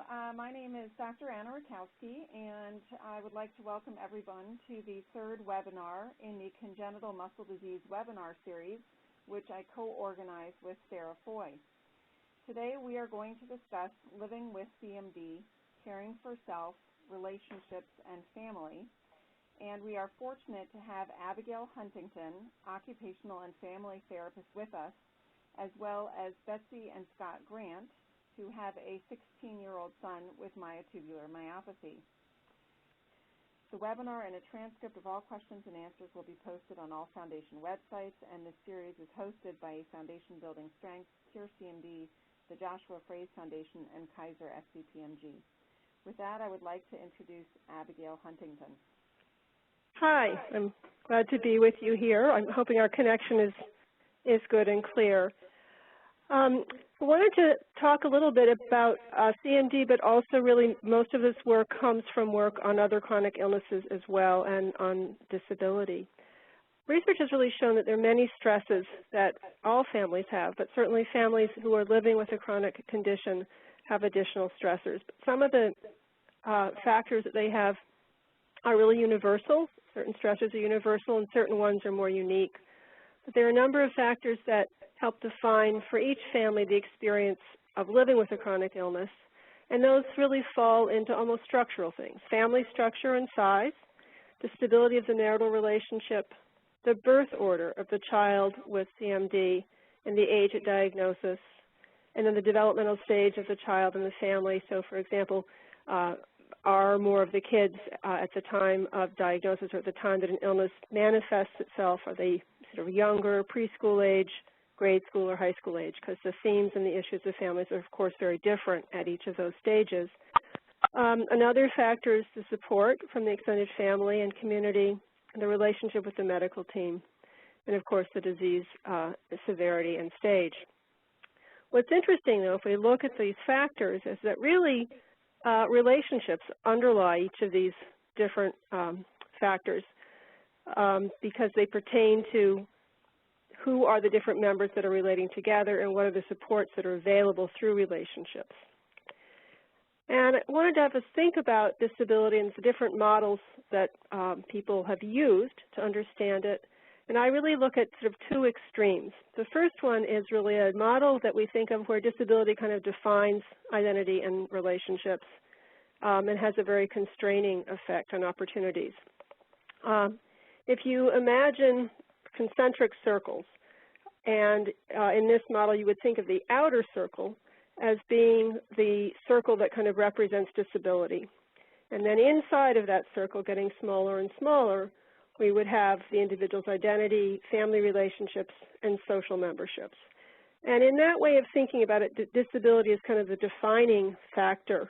My name is Dr. Anna Rakowski, and I would like to welcome everyone to the third webinar in the Congenital Muscle Disease webinar series, which I co-organize with Sarah Foy. Today we are going to discuss living with CMD, caring for self, relationships, and family. And we are fortunate to have Abigail Huntington, occupational and family therapist, with us, as well as Betsy and Scott Grant, who have a 16-year-old son with myotubular myopathy. The webinar and a transcript of all questions and answers will be posted on all Foundation websites, and this series is hosted by Foundation Building Strength, Cure CMD, the Joshua Fraze Foundation, and Kaiser SCPMG. With that, I would like to introduce Abigail Huntington. Hi, I'm glad to be with you here. I'm hoping our connection is good and clear. I wanted to talk a little bit about CMD, but also really most of this work comes from work on other chronic illnesses as well and on disability. Research has really shown that there are many stresses that all families have, but certainly families who are living with a chronic condition have additional stressors. But some of the factors that they have are really universal. Certain stressors are universal and certain ones are more unique. But there are a number of factors that help define for each family the experience of living with a chronic illness, and those really fall into almost structural things: family structure and size, the stability of the marital relationship, the birth order of the child with CMD and the age at diagnosis, and then the developmental stage of the child and the family. So, for example, are more of the kids at the time of diagnosis or at the time that an illness manifests itself, are they sort of younger, preschool age, grade school or high school age, because the themes and the issues of families are, of course, very different at each of those stages. Another factor is the support from the extended family and community, and the relationship with the medical team, and, of course, the disease severity and stage. What's interesting, though, if we look at these factors, is that really relationships underlie each of these different factors because they pertain to who are the different members that are relating together and what are the supports that are available through relationships. And I wanted to have us think about disability and the different models that people have used to understand it. And I really look at sort of two extremes. The first one is really a model that we think of where disability kind of defines identity and relationships and has a very constraining effect on opportunities. If you imagine concentric circles, and in this model you would think of the outer circle as being the circle that kind of represents disability. And then inside of that circle, getting smaller and smaller, we would have the individual's identity, family relationships, and social memberships. And in that way of thinking about it, disability is kind of the defining factor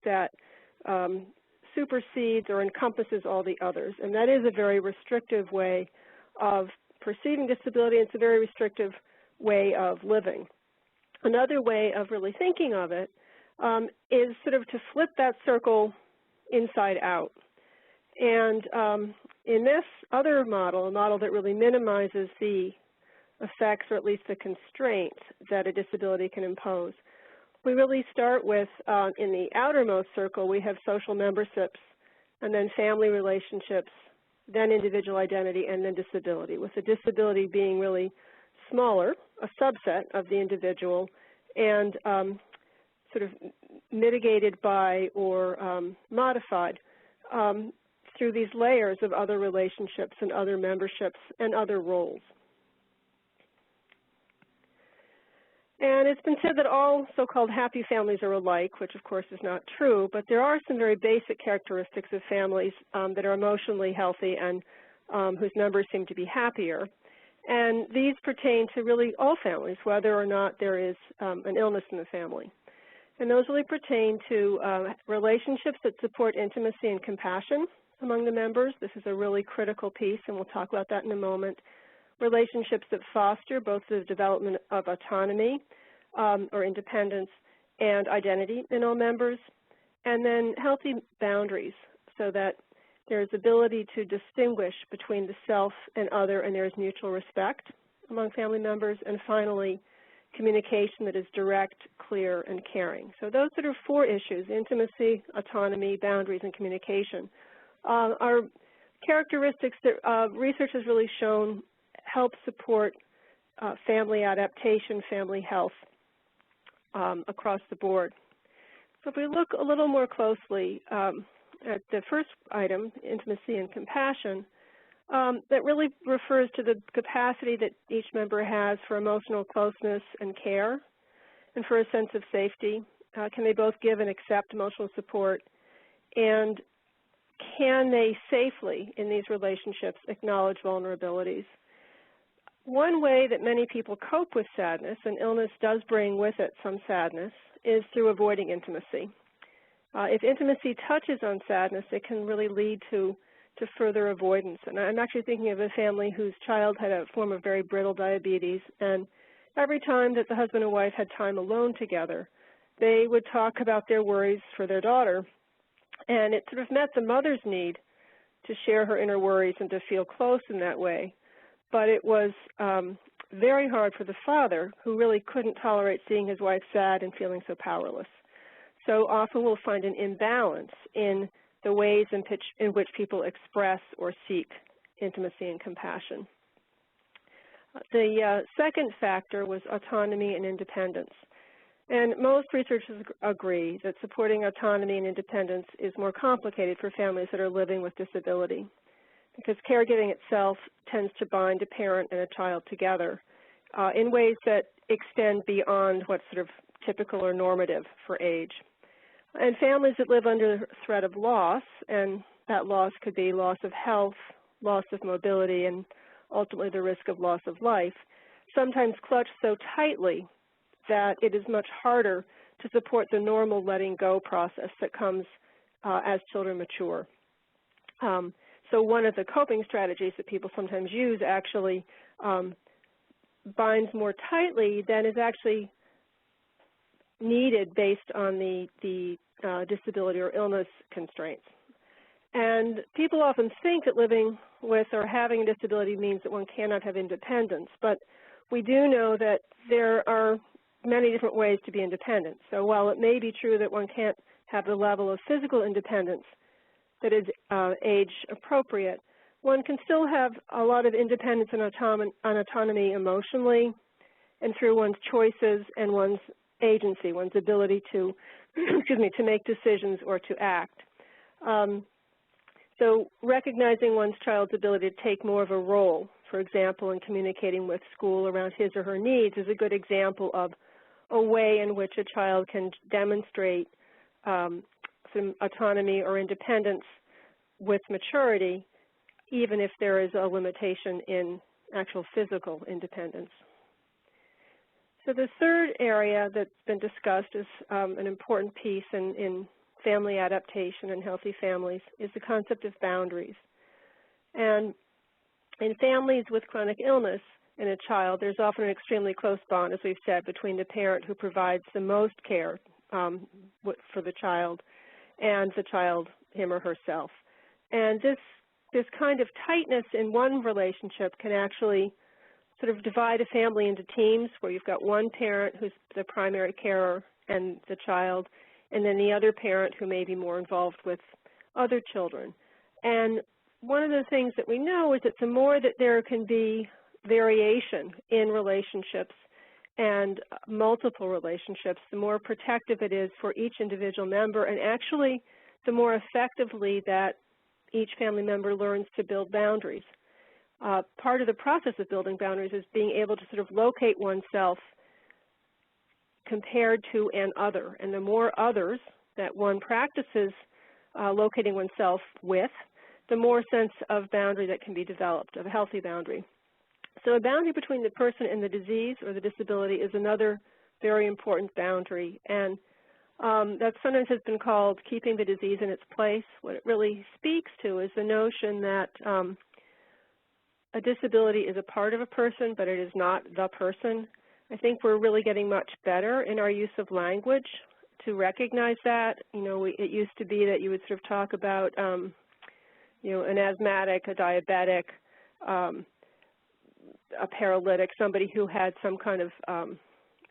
that supersedes or encompasses all the others. And that is a very restrictive way of perceiving disability. It's a very restrictive way of living. Another way of really thinking of it is sort of to flip that circle inside out. And in this other model, a model that really minimizes the effects, or at least the constraints that a disability can impose, we really start with, in the outermost circle, we have social memberships, and then family relationships, then individual identity, and then disability, with the disability being really smaller, a subset of the individual, and sort of mitigated by or modified through these layers of other relationships and other memberships and other roles. And it's been said that all so-called happy families are alike, which of course is not true, but there are some very basic characteristics of families that are emotionally healthy and whose members seem to be happier. And these pertain to really all families, whether or not there is an illness in the family. And those really pertain to relationships that support intimacy and compassion among the members. This is a really critical piece, and we'll talk about that in a moment. Relationships that foster both the development of autonomy or independence and identity in all members, and then healthy boundaries so that there's ability to distinguish between the self and other, and there's mutual respect among family members, and finally, communication that is direct, clear, and caring. So those are 4 issues: intimacy, autonomy, boundaries, and communication. Are characteristics that research has really shown help support family adaptation, family health across the board. So if we look a little more closely at the first item, intimacy and compassion, that really refers to the capacity that each member has for emotional closeness and care and for a sense of safety. Can they both give and accept emotional support? And can they safely, in these relationships, acknowledge vulnerabilities? One way that many people cope with sadness, and illness does bring with it some sadness, is through avoiding intimacy. If intimacy touches on sadness, it can really lead to further avoidance. And I'm actually thinking of a family whose child had a form of very brittle diabetes, and every time that the husband and wife had time alone together, they would talk about their worries for their daughter. And it sort of met the mother's need to share her inner worries and to feel close in that way. But it was very hard for the father, who really couldn't tolerate seeing his wife sad and feeling so powerless. So often we'll find an imbalance in the ways in which people express or seek intimacy and compassion. The second factor was autonomy and independence. And most researchers agree that supporting autonomy and independence is more complicated for families that are living with disability, because caregiving itself tends to bind a parent and a child together in ways that extend beyond what's sort of typical or normative for age. And families that live under threat of loss, and that loss could be loss of health, loss of mobility, and ultimately the risk of loss of life, sometimes clutch so tightly that it is much harder to support the normal letting go process that comes as children mature. So one of the coping strategies that people sometimes use actually binds more tightly than is actually needed based on the disability or illness constraints. And people often think that living with or having a disability means that one cannot have independence, but we do know that there are many different ways to be independent. So while it may be true that one can't have the level of physical independence that is age appropriate, one can still have a lot of independence and autonomy emotionally and through one's choices and one's agency, one's ability to, to make decisions or to act. So recognizing one's child's ability to take more of a role, for example, in communicating with school around his or her needs, is a good example of a way in which a child can demonstrate some autonomy or independence with maturity, even if there is a limitation in actual physical independence. So the third area that's been discussed is an important piece in family adaptation and healthy families is the concept of boundaries. And in families with chronic illness in a child, there's often an extremely close bond, as we've said, between the parent who provides the most care for the child and the child, him or herself. And this kind of tightness in one relationship can actually sort of divide a family into teams where you've got one parent who's the primary carer and the child, and then the other parent who may be more involved with other children. And one of the things that we know is that the more that there can be variation in relationships and multiple relationships, the more protective it is for each individual member, and actually the more effectively that each family member learns to build boundaries. Part of the process of building boundaries is being able to sort of locate oneself compared to an other. And the more others that one practices locating oneself with, the more sense of boundary that can be developed, of a healthy boundary. So a boundary between the person and the disease or the disability is another very important boundary. And that sometimes has been called keeping the disease in its place. What it really speaks to is the notion that a disability is a part of a person, but it is not the person. I think we're really getting much better in our use of language to recognize that. You know, it used to be that you would sort of talk about, you know, an asthmatic, a diabetic, a paralytic, somebody who had some kind of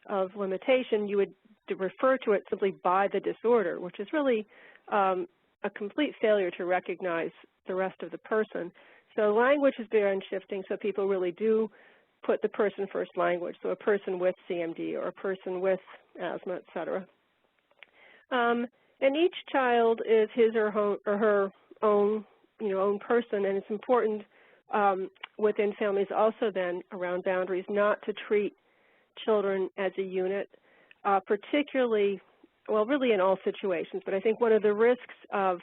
of limitation, you would refer to it simply by the disorder, which is really a complete failure to recognize the rest of the person. So language has been shifting, so people really do put the person first language, so a person with CMD or a person with asthma, et cetera. And each child is his or her own, own person, and it's important within families also then around boundaries not to treat children as a unit, particularly, well, really in all situations, but I think one of the risks of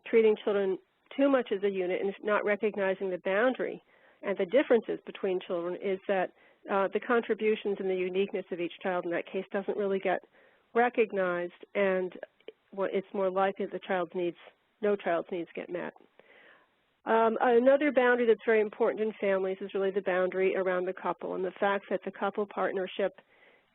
treating children too much as a unit and not recognizing the boundary and the differences between children is that the contributions and the uniqueness of each child in that case doesn't really get recognized, and it's more likely that no child's needs get met. Another boundary that's very important in families is really the boundary around the couple, and the fact that the couple partnership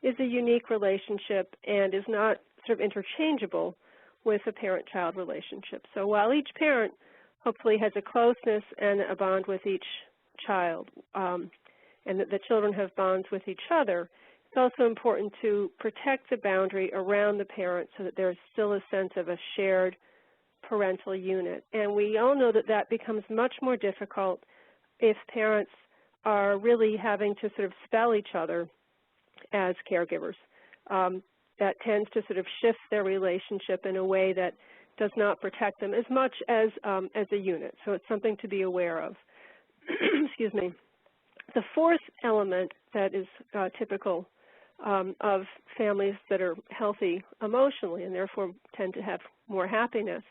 is a unique relationship and is not sort of interchangeable with a parent-child relationship. So while each parent hopefully has a closeness and a bond with each child, and that the children have bonds with each other, it's also important to protect the boundary around the parent so that there's still a sense of a shared parental unit. And we all know that that becomes much more difficult if parents are really having to sort of spell each other as caregivers. That tends to sort of shift their relationship in a way that does not protect them as much as a unit. So it's something to be aware of. Excuse me. The fourth element that is typical of families that are healthy emotionally and therefore tend to have more happiness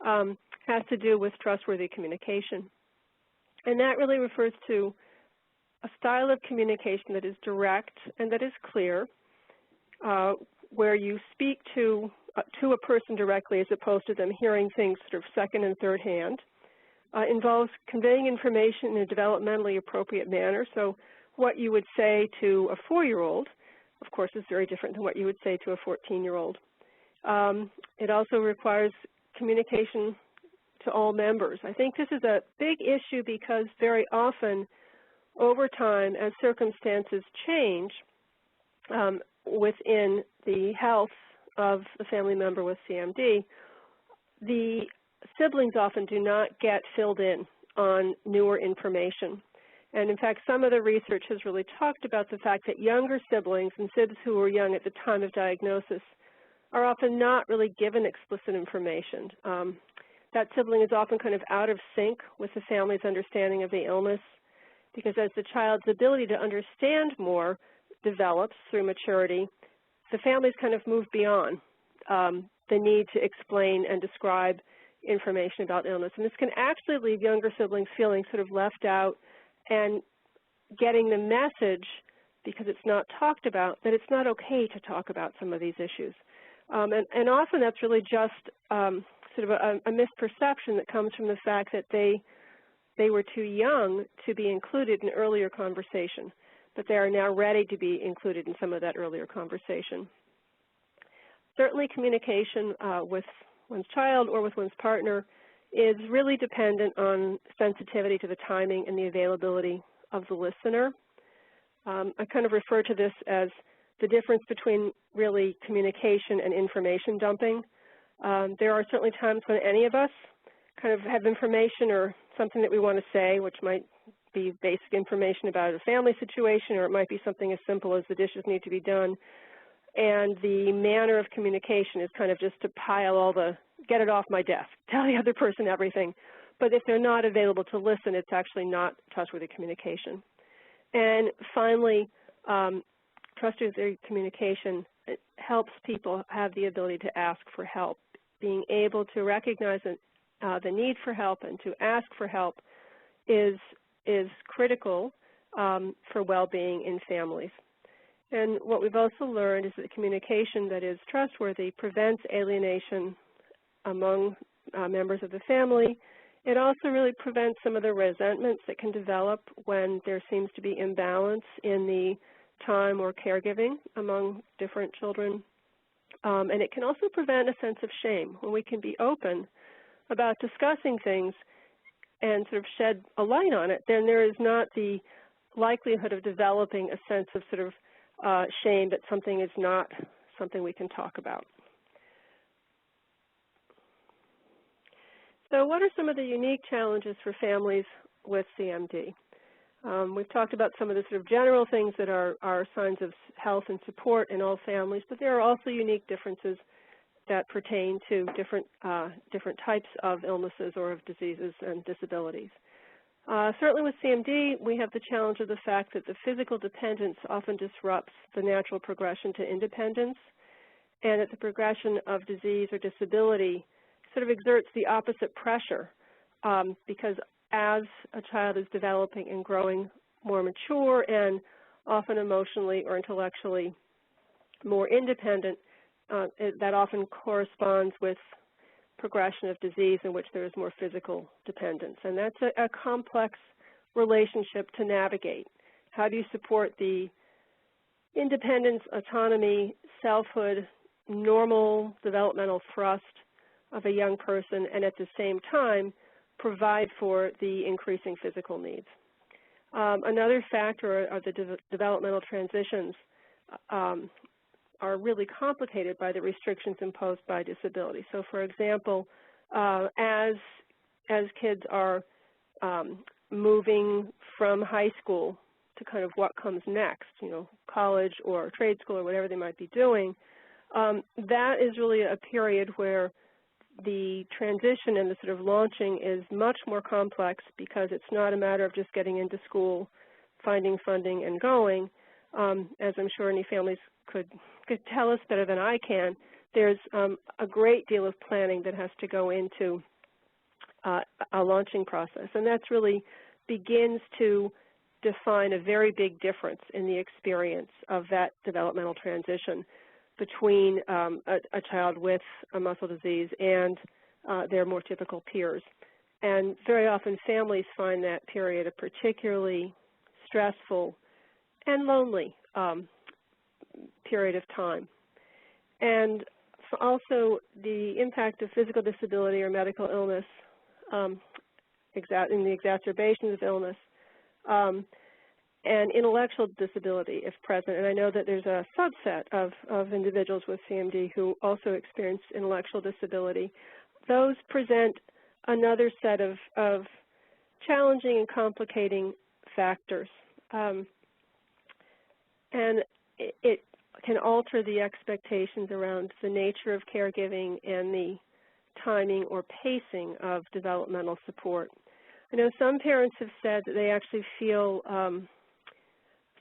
has to do with trustworthy communication. And that really refers to a style of communication that is direct and that is clear, where you speak to a person directly as opposed to them hearing things sort of second and third hand. Involves conveying information in a developmentally appropriate manner. So what you would say to a 4-year-old, of course, is very different than what you would say to a 14-year-old. It also requires communication to all members. I think this is a big issue because very often over time, as circumstances change within the health of the family member with CMD, the siblings often do not get filled in on newer information. And in fact, some of the research has really talked about the fact that younger siblings and sibs who were young at the time of diagnosis are often not really given explicit information. That sibling is often kind of out of sync with the family's understanding of the illness, because as the child's ability to understand more develops through maturity, the families kind of move beyond the need to explain and describe information about illness. And this can actually leave younger siblings feeling sort of left out and getting the message, because it's not talked about, that it's not okay to talk about some of these issues. And often that's really just sort of a misperception that comes from the fact that they were too young to be included in earlier conversation, but they are now ready to be included in some of that earlier conversation. Certainly communication with one's child or with one's partner is really dependent on sensitivity to the timing and the availability of the listener. I kind of refer to this as the difference between really communication and information dumping. There are certainly times when any of us kind of have information or something that we want to say, which might be basic information about a family situation, or it might be something as simple as the dishes need to be done. And the manner of communication is kind of just to pile get it off my desk, tell the other person everything. But if they're not available to listen, it's actually not trustworthy communication. And finally, trustworthy communication helps people have the ability to ask for help. Being able to recognize the need for help and to ask for help is critical for well-being in families. And what we've also learned is that communication that is trustworthy prevents alienation among members of the family. It also really prevents some of the resentments that can develop when there seems to be imbalance in the time or caregiving among different children. And it can also prevent a sense of shame when we can be open about discussing things and sort of shed a light on it. Then there is not the likelihood of developing a sense of sort of shame that something is not something we can talk about. So what are some of the unique challenges for families with CMD? We've talked about some of the sort of general things that are signs of health and support in all families, but there are also unique differences that pertain to different types of illnesses or of diseases and disabilities. Certainly with CMD, we have the challenge of the fact that the physical dependence often disrupts the natural progression to independence, and that the progression of disease or disability sort of exerts the opposite pressure because as a child is developing and growing more mature and often emotionally or intellectually more independent, that often corresponds with progression of disease in which there is more physical dependence. And that's a complex relationship to navigate. How do you support the independence, autonomy, selfhood, normal developmental thrust of a young person, and at the same time provide for the increasing physical needs? Another factor are the developmental transitions are really complicated by the restrictions imposed by disability. So, for example, as kids are moving from high school to kind of what comes next, you know, college or trade school or whatever they might be doing, that is really a period where the transition and the sort of launching is much more complex because it's not a matter of just getting into school, finding funding, and going. As I'm sure any families could tell us better than I can, there's a great deal of planning that has to go into a launching process, and that's really begins to define a very big difference in the experience of that developmental transition between a child with a muscle disease and their more typical peers. And very often families find that period a particularly stressful and lonely period of time. And also the impact of physical disability or medical illness in the exacerbations of illness and intellectual disability if present. And I know that there's a subset of individuals with CMD who also experience intellectual disability. Those present another set of challenging and complicating factors. And it can alter the expectations around the nature of caregiving and the timing or pacing of developmental support. I know some parents have said that they actually feel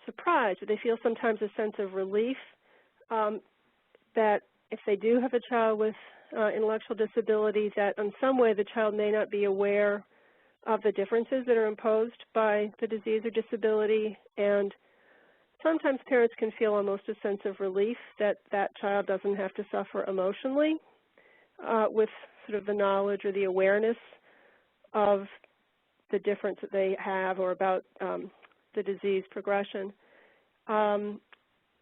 surprised, that they feel sometimes a sense of relief that if they do have a child with intellectual disability, that in some way the child may not be aware of the differences that are imposed by the disease or disability, and sometimes parents can feel almost a sense of relief that that child doesn't have to suffer emotionally with sort of the knowledge or the awareness of the difference that they have or about the disease progression. And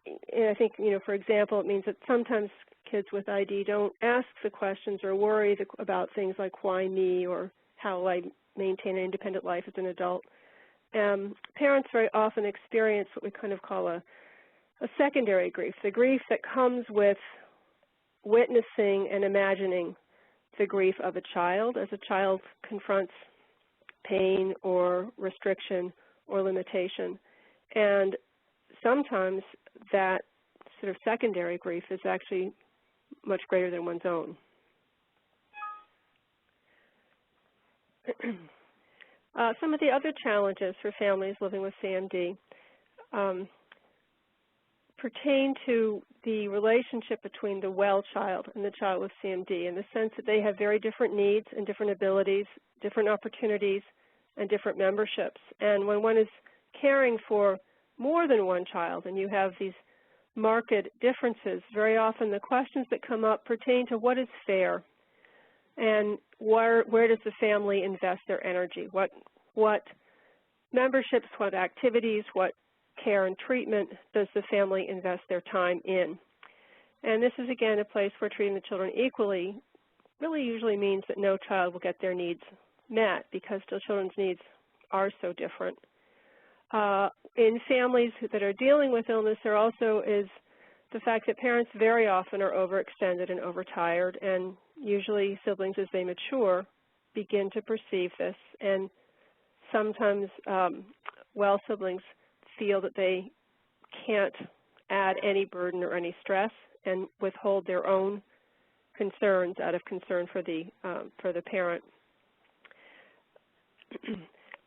I think, you know, for example, it means that sometimes kids with ID don't ask the questions or worry about things like why me or how will I maintain an independent life as an adult. Parents very often experience what we kind of call a secondary grief, the grief that comes with witnessing and imagining the grief of a child as a child confronts pain or restriction or limitation. And sometimes that sort of secondary grief is actually much greater than one's own. Some of the other challenges for families living with CMD pertain to the relationship between the well child and the child with CMD, in the sense that they have very different needs and different abilities, different opportunities, and different memberships. And when one is caring for more than one child and you have these marked differences, very often the questions that come up pertain to what is fair and where does the family invest their energy, what memberships, what activities, what care and treatment does the family invest their time in. And this is, again, a place where treating the children equally really usually means that no child will get their needs met because the children's needs are so different. in families that are dealing with illness, there also is the fact that parents very often are overextended and overtired, and usually siblings, as they mature, begin to perceive this. And sometimes well siblings feel that they can't add any burden or any stress and withhold their own concerns out of concern for the parent.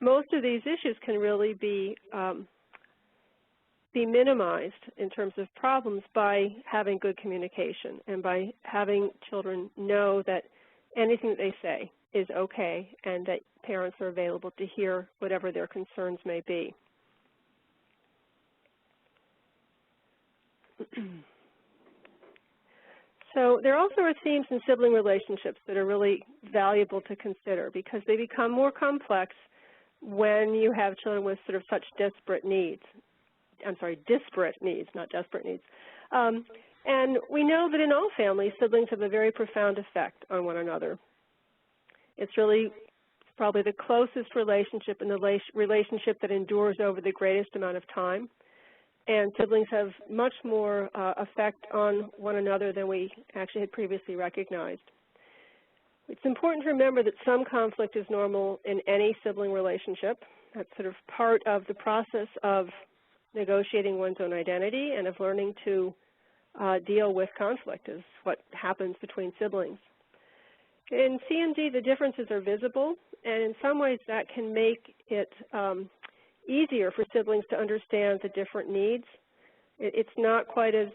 Most of these issues can really be minimized in terms of problems by having good communication and by having children know that anything that they say is okay and that parents are available to hear whatever their concerns may be. So there also are themes in sibling relationships that are really valuable to consider because they become more complex when you have children with sort of such disparate needs. I'm sorry, disparate needs, not desperate needs. And we know that in all families, siblings have a very profound effect on one another. It's really probably the closest relationship and the relationship that endures over the greatest amount of time. And siblings have much more effect on one another than we actually had previously recognized. It's important to remember that some conflict is normal in any sibling relationship. That's sort of part of the process of negotiating one's own identity and of learning to deal with conflict is what happens between siblings. In CMD, the differences are visible, and in some ways that can make it easier for siblings to understand the different needs. It's not quite as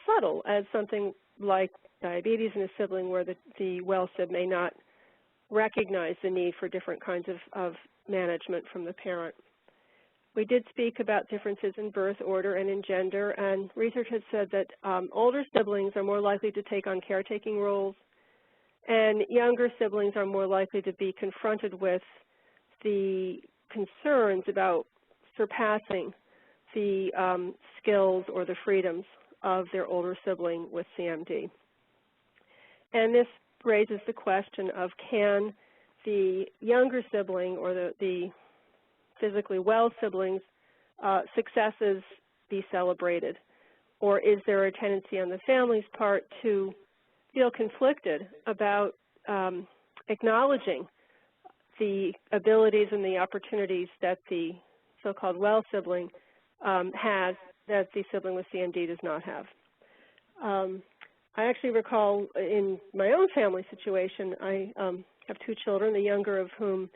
subtle as something like diabetes in a sibling where the well sib may not recognize the need for different kinds of management from the parent. We did speak about differences in birth order and in gender, and research has said that older siblings are more likely to take on caretaking roles, and younger siblings are more likely to be confronted with the concerns about surpassing the skills or the freedoms of their older sibling with CMD. And this raises the question of, can the younger sibling or the physically well siblings' successes be celebrated? Or is there a tendency on the family's part to feel conflicted about acknowledging the abilities and the opportunities that the so-called well sibling has that the sibling with CMD does not have? I actually recall in my own family situation, I have two children, the younger of whom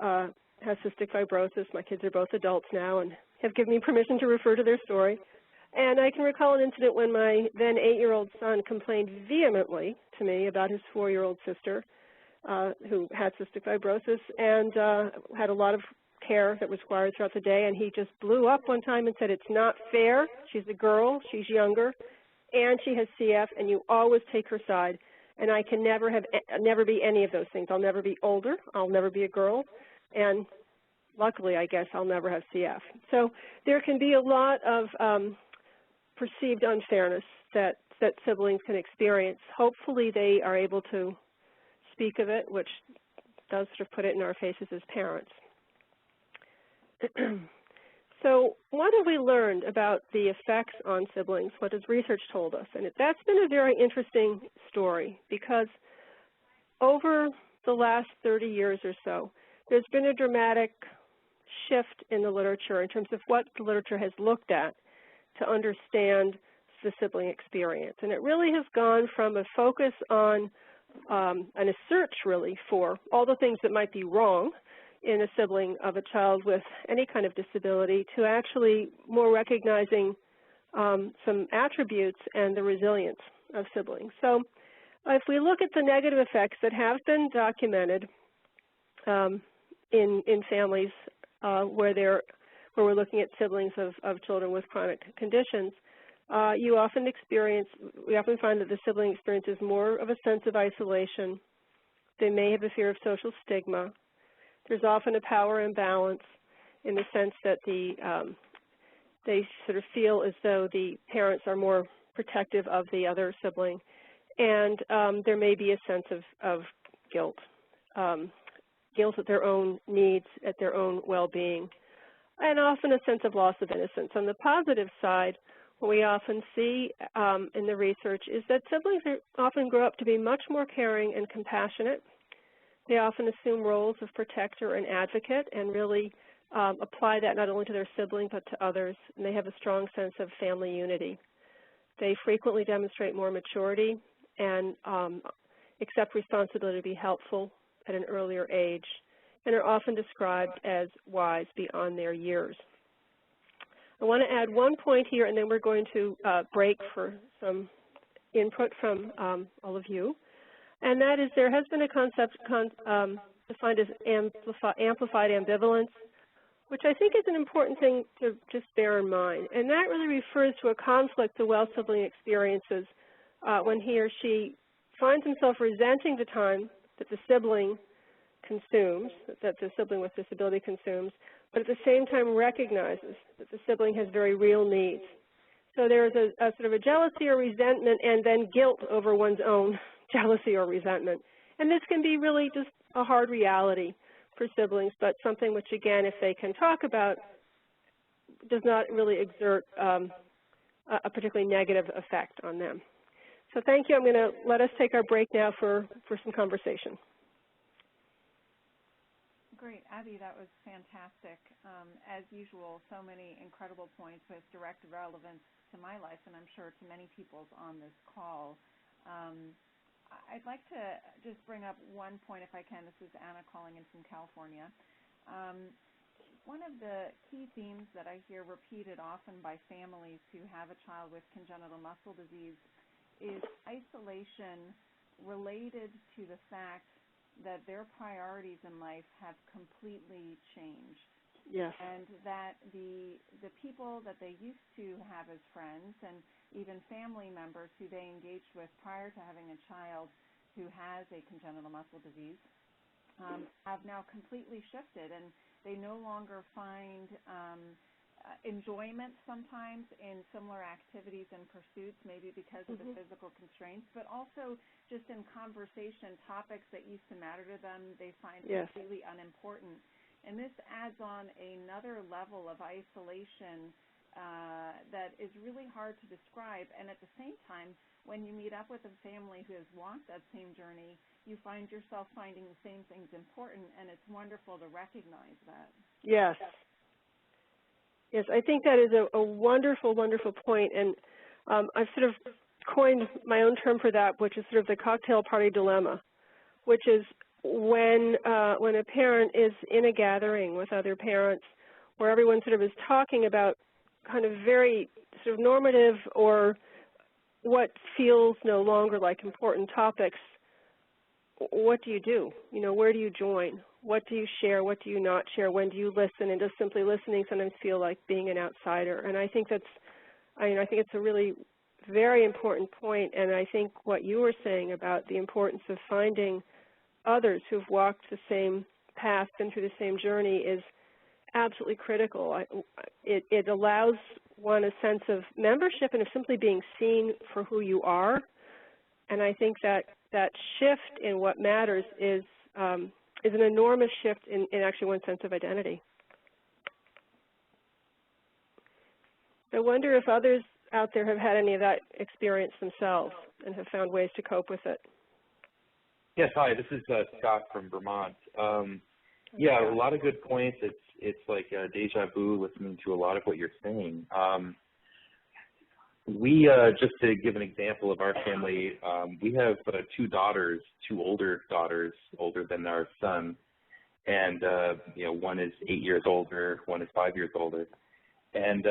has cystic fibrosis. My kids are both adults now and have given me permission to refer to their story. And I can recall an incident when my then 8-year-old son complained vehemently to me about his 4-year-old sister who had cystic fibrosis and had a lot of care that was required throughout the day. And he just blew up one time and said, "It's not fair. She's a girl, she's younger, and she has CF, and you always take her side. And I can never be any of those things. I'll never be older. I'll never be a girl. And luckily, I guess, I'll never have CF." So there can be a lot of perceived unfairness that siblings can experience. Hopefully they are able to speak of it, which does sort of put it in our faces as parents. So what have we learned about the effects on siblings? What has research told us? And that's been a very interesting story because over the last 30 years or so, there's been a dramatic shift in the literature in terms of what the literature has looked at to understand the sibling experience. And it really has gone from a focus on and a search really for all the things that might be wrong in a sibling of a child with any kind of disability to actually more recognizing some attributes and the resilience of siblings. So if we look at the negative effects that have been documented in families where we're looking at siblings of children with chronic conditions, we often find that the sibling experiences more of a sense of isolation. They may have a fear of social stigma. There's often a power imbalance in the sense that they sort of feel as though the parents are more protective of the other sibling. And there may be a sense of guilt, guilt at their own needs, at their own well-being. and often a sense of loss of innocence. On the positive side, what we often see in the research is that siblings often grow up to be much more caring and compassionate. They often assume roles of protector and advocate and really apply that not only to their sibling but to others, and they have a strong sense of family unity. They frequently demonstrate more maturity and accept responsibility to be helpful at an earlier age, and are often described as wise beyond their years. I want to add one point here, and then we're going to break for some input from all of you, and that is there has been a concept defined as amplified ambivalence, which I think is an important thing to just bear in mind, and that really refers to a conflict the well sibling experiences when he or she finds himself resenting the time that the sibling consumes, that the sibling with disability consumes, but at the same time recognizes that the sibling has very real needs. So there's a sort of a jealousy or resentment and then guilt over one's own jealousy or resentment. And this can be really just a hard reality for siblings, but something which, again, if they can talk about, does not really exert a particularly negative effect on them. So thank you. I'm going to let us take our break now for some conversation. Great, Abby, that was fantastic. As usual, so many incredible points with direct relevance to my life, and I'm sure to many people's on this call. I'd like to just bring up one point, if I can. This is Anna calling in from California. One of the key themes that I hear repeated often by families who have a child with congenital muscle disease is isolation related to the fact that their priorities in life have completely changed. Yes. And that the people that they used to have as friends and even family members who they engaged with prior to having a child who has a congenital muscle disease have now completely shifted, and they no longer find enjoyment sometimes in similar activities and pursuits, maybe because of the physical constraints, but also just in conversation, topics that used to matter to them, they find completely unimportant. And this adds on another level of isolation that is really hard to describe. And at the same time, when you meet up with a family who has walked that same journey, you find yourself finding the same things important, and it's wonderful to recognize that. Yes. Yes, I think that is a wonderful, wonderful point, and I've sort of coined my own term for that, which is sort of the cocktail party dilemma, which is when a parent is in a gathering with other parents where everyone sort of is talking about kind of very sort of normative or what feels no longer like important topics. What do you do? You know, where do you join? What do you share? What do you not share? When do you listen? And does simply listening sometimes feel like being an outsider? And I think I think it's a really very important point. And I think what you were saying about the importance of finding others who've walked the same path, been through the same journey, is absolutely critical. It allows one a sense of membership and of simply being seen for who you are. And I think that shift in what matters is an enormous shift in actually one's sense of identity. I wonder if others out there have had any of that experience themselves and have found ways to cope with it. Yes, hi, this is Scott from Vermont. Yeah, a lot of good points. It's like deja vu listening to a lot of what you're saying. We, just to give an example of our family, we have two daughters, two older daughters, older than our son. And, one is 8 years older, one is 5 years older. And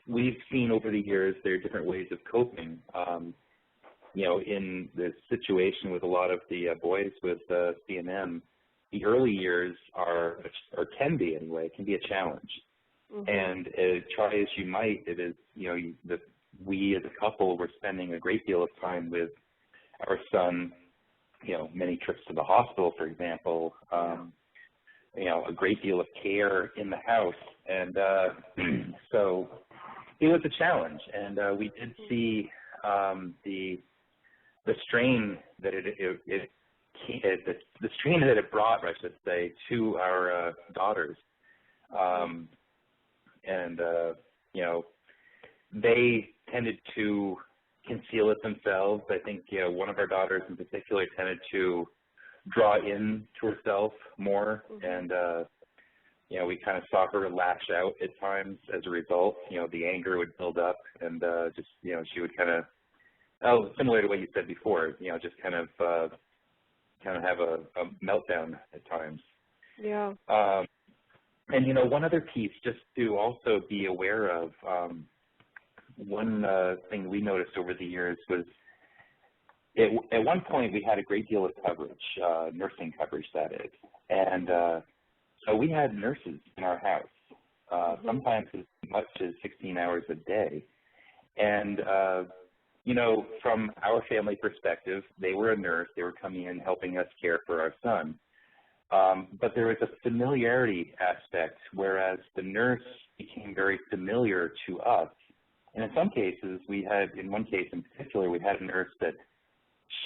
we've seen over the years their different ways of coping. In the situation with a lot of the boys with CMM, the early years can be a challenge. Mm-hmm. And try as you might, it is, we as a couple were spending a great deal of time with our son, many trips to the hospital, for example, a great deal of care in the house. And so it was a challenge. And we did see the strain that it the strain that it brought, I should say, to our daughters. You know, they tended to conceal it themselves. I think, you know, one of our daughters in particular tended to draw in to herself more, and you know, we kind of saw her lash out at times as a result. You know, the anger would build up, and just, you know, she would kind of, similar to what you said before, you know, just kind of have a meltdown at times. Yeah. And, you know, one other piece just to also be aware of, one thing we noticed over the years was at one point we had a great deal of coverage, nursing coverage that is, and so we had nurses in our house, sometimes as much as 16 hours a day. And, you know, from our family perspective, they were a nurse. They were coming in helping us care for our son. But there was a familiarity aspect, whereas the nurse became very familiar to us. And in some cases, we had, in one case in particular, we had a nurse that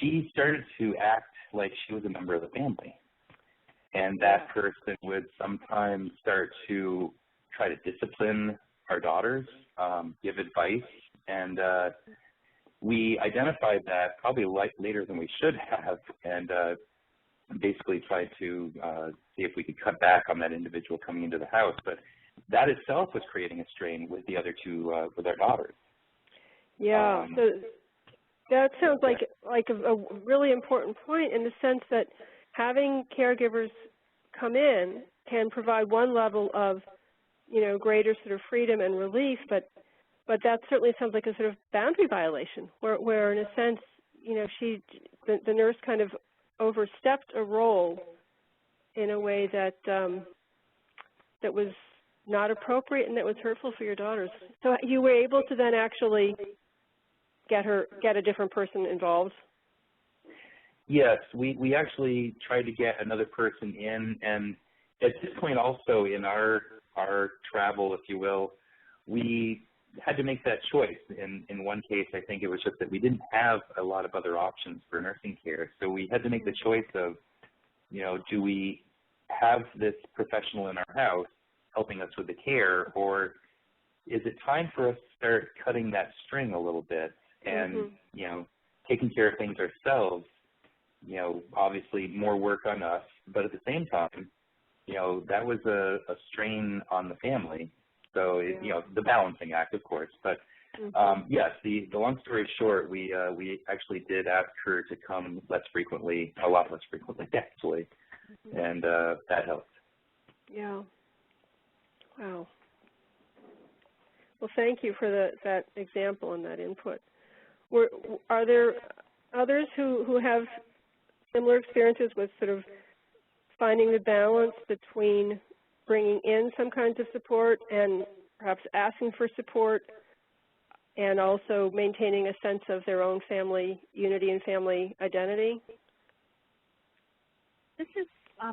she started to act like she was a member of the family. And that person would sometimes start to try to discipline our daughters, give advice, and we identified that probably later than we should have, and basically tried to see if we could cut back on that individual coming into the house. But that itself was creating a strain with the other two, with our daughters. Yeah, so that sounds like a really important point in the sense that having caregivers come in can provide one level of, you know, greater sort of freedom and relief, but that certainly sounds like a sort of boundary violation, where in a sense, you know, the nurse kind of overstepped a role in a way that that was not appropriate and that was hurtful for your daughters. So you were able to then actually get a different person involved? Yes, we actually tried to get another person in, and at this point also in our travel, if you will, we had to make that choice. In one case, I think it was just that we didn't have a lot of other options for nursing care, so we had to make the choice of, you know, do we have this professional in our house helping us with the care, or is it time for us to start cutting that string a little bit and, you know, taking care of things ourselves? You know, obviously more work on us, but at the same time, you know, that was a strain on the family. So, you know, the balancing act, of course. But yes, the long story short, we actually did ask her to come less frequently, a lot less frequently, actually, and that helped. Yeah. Wow. Well, thank you for that example and that input. Are there others who have similar experiences with sort of finding the balance between bringing in some kinds of support and perhaps asking for support and also maintaining a sense of their own family unity and family identity?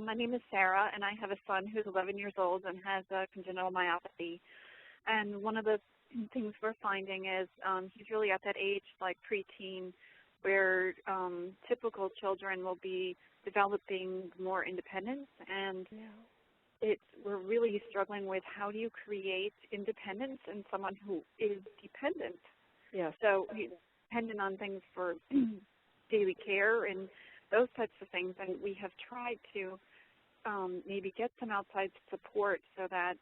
My name is Sarah, and I have a son who's 11 years old and has a congenital myopathy. And one of the things we're finding is he's really at that age, like preteen, where typical children will be developing more independence, and we're really struggling with how do you create independence in someone who is dependent. Yeah. So he's dependent on things for daily care and those types of things, and we have tried to maybe get some outside support so that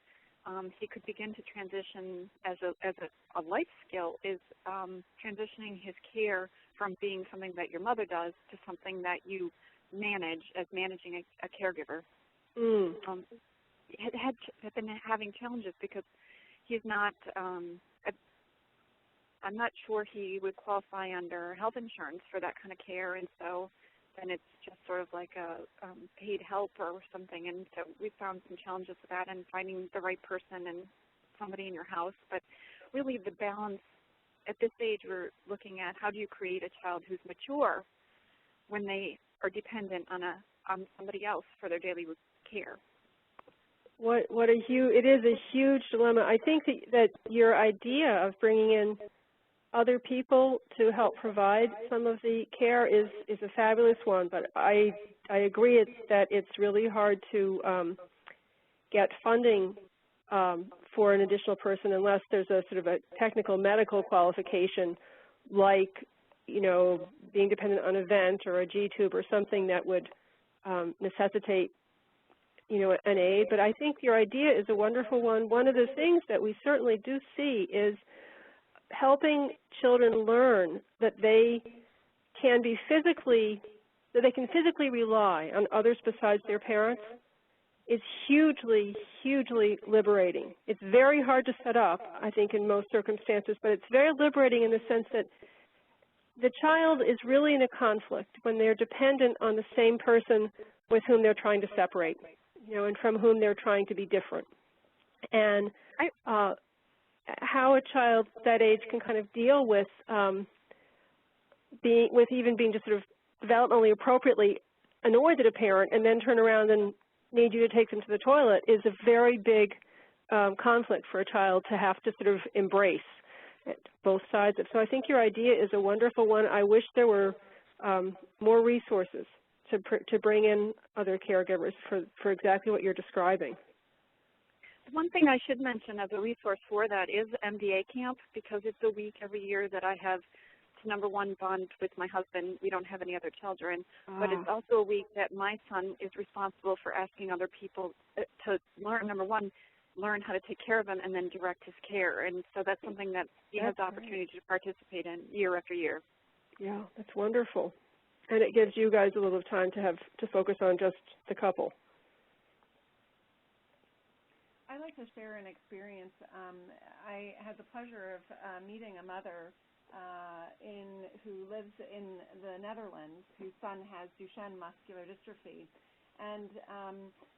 he could begin to transition as a life skill, is transitioning his care from being something that your mother does to something that you manage as managing a caregiver. Had been having challenges because he's not, I'm not sure he would qualify under health insurance for that kind of care, and so then it's just sort of like a paid help or something, and so we found some challenges with that and finding the right person and somebody in your house. But really the balance at this age, we're looking at how do you create a child who's mature when they are dependent on somebody else for their daily care. It is a huge dilemma. I think that your idea of bringing in other people to help provide some of the care is a fabulous one, but I agree that it's really hard to get funding for an additional person unless there's a sort of a technical medical qualification like, you know, being dependent on a vent or a G-tube or something that would necessitate, you know, an aid. But I think your idea is a wonderful one. One of the things that we certainly do see is helping children learn that they can be physically rely on others besides their parents is hugely, hugely liberating. It's very hard to set up, I think, in most circumstances, but it's very liberating in the sense that the child is really in a conflict when they're dependent on the same person with whom they're trying to separate, you know, and from whom they're trying to be different. And how a child that age can kind of deal with even being just sort of developmentally appropriately annoyed at a parent and then turn around and need you to take them to the toilet is a very big conflict for a child to have to sort of embrace both sides of. So I think your idea is a wonderful one. I wish there were more resources to bring in other caregivers for exactly what you're describing. One thing I should mention as a resource for that is MDA camp, because it's a week every year that I have to, number one, bond with my husband. We don't have any other children, but it's also a week that my son is responsible for asking other people to learn, number one, learn how to take care of him and then direct his care. And so that's something that he has the opportunity to participate in year after year. Yeah, that's wonderful. And it gives you guys a little time to focus on just the couple. I'd like to share an experience. I had the pleasure of meeting a mother who lives in the Netherlands, whose son has Duchenne muscular dystrophy. And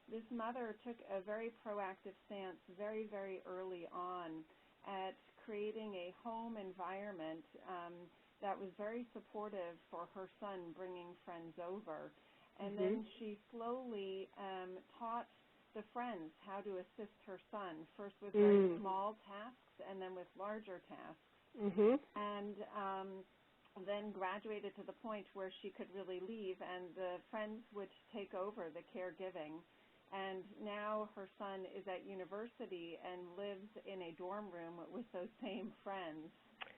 this mother took a very proactive stance very, very early on at creating a home environment that was very supportive for her son bringing friends over. And then she slowly taught the friends how to assist her son, first with very small tasks and then with larger tasks. And then graduated to the point where she could really leave and the friends would take over the caregiving. And now her son is at university and lives in a dorm room with those same friends.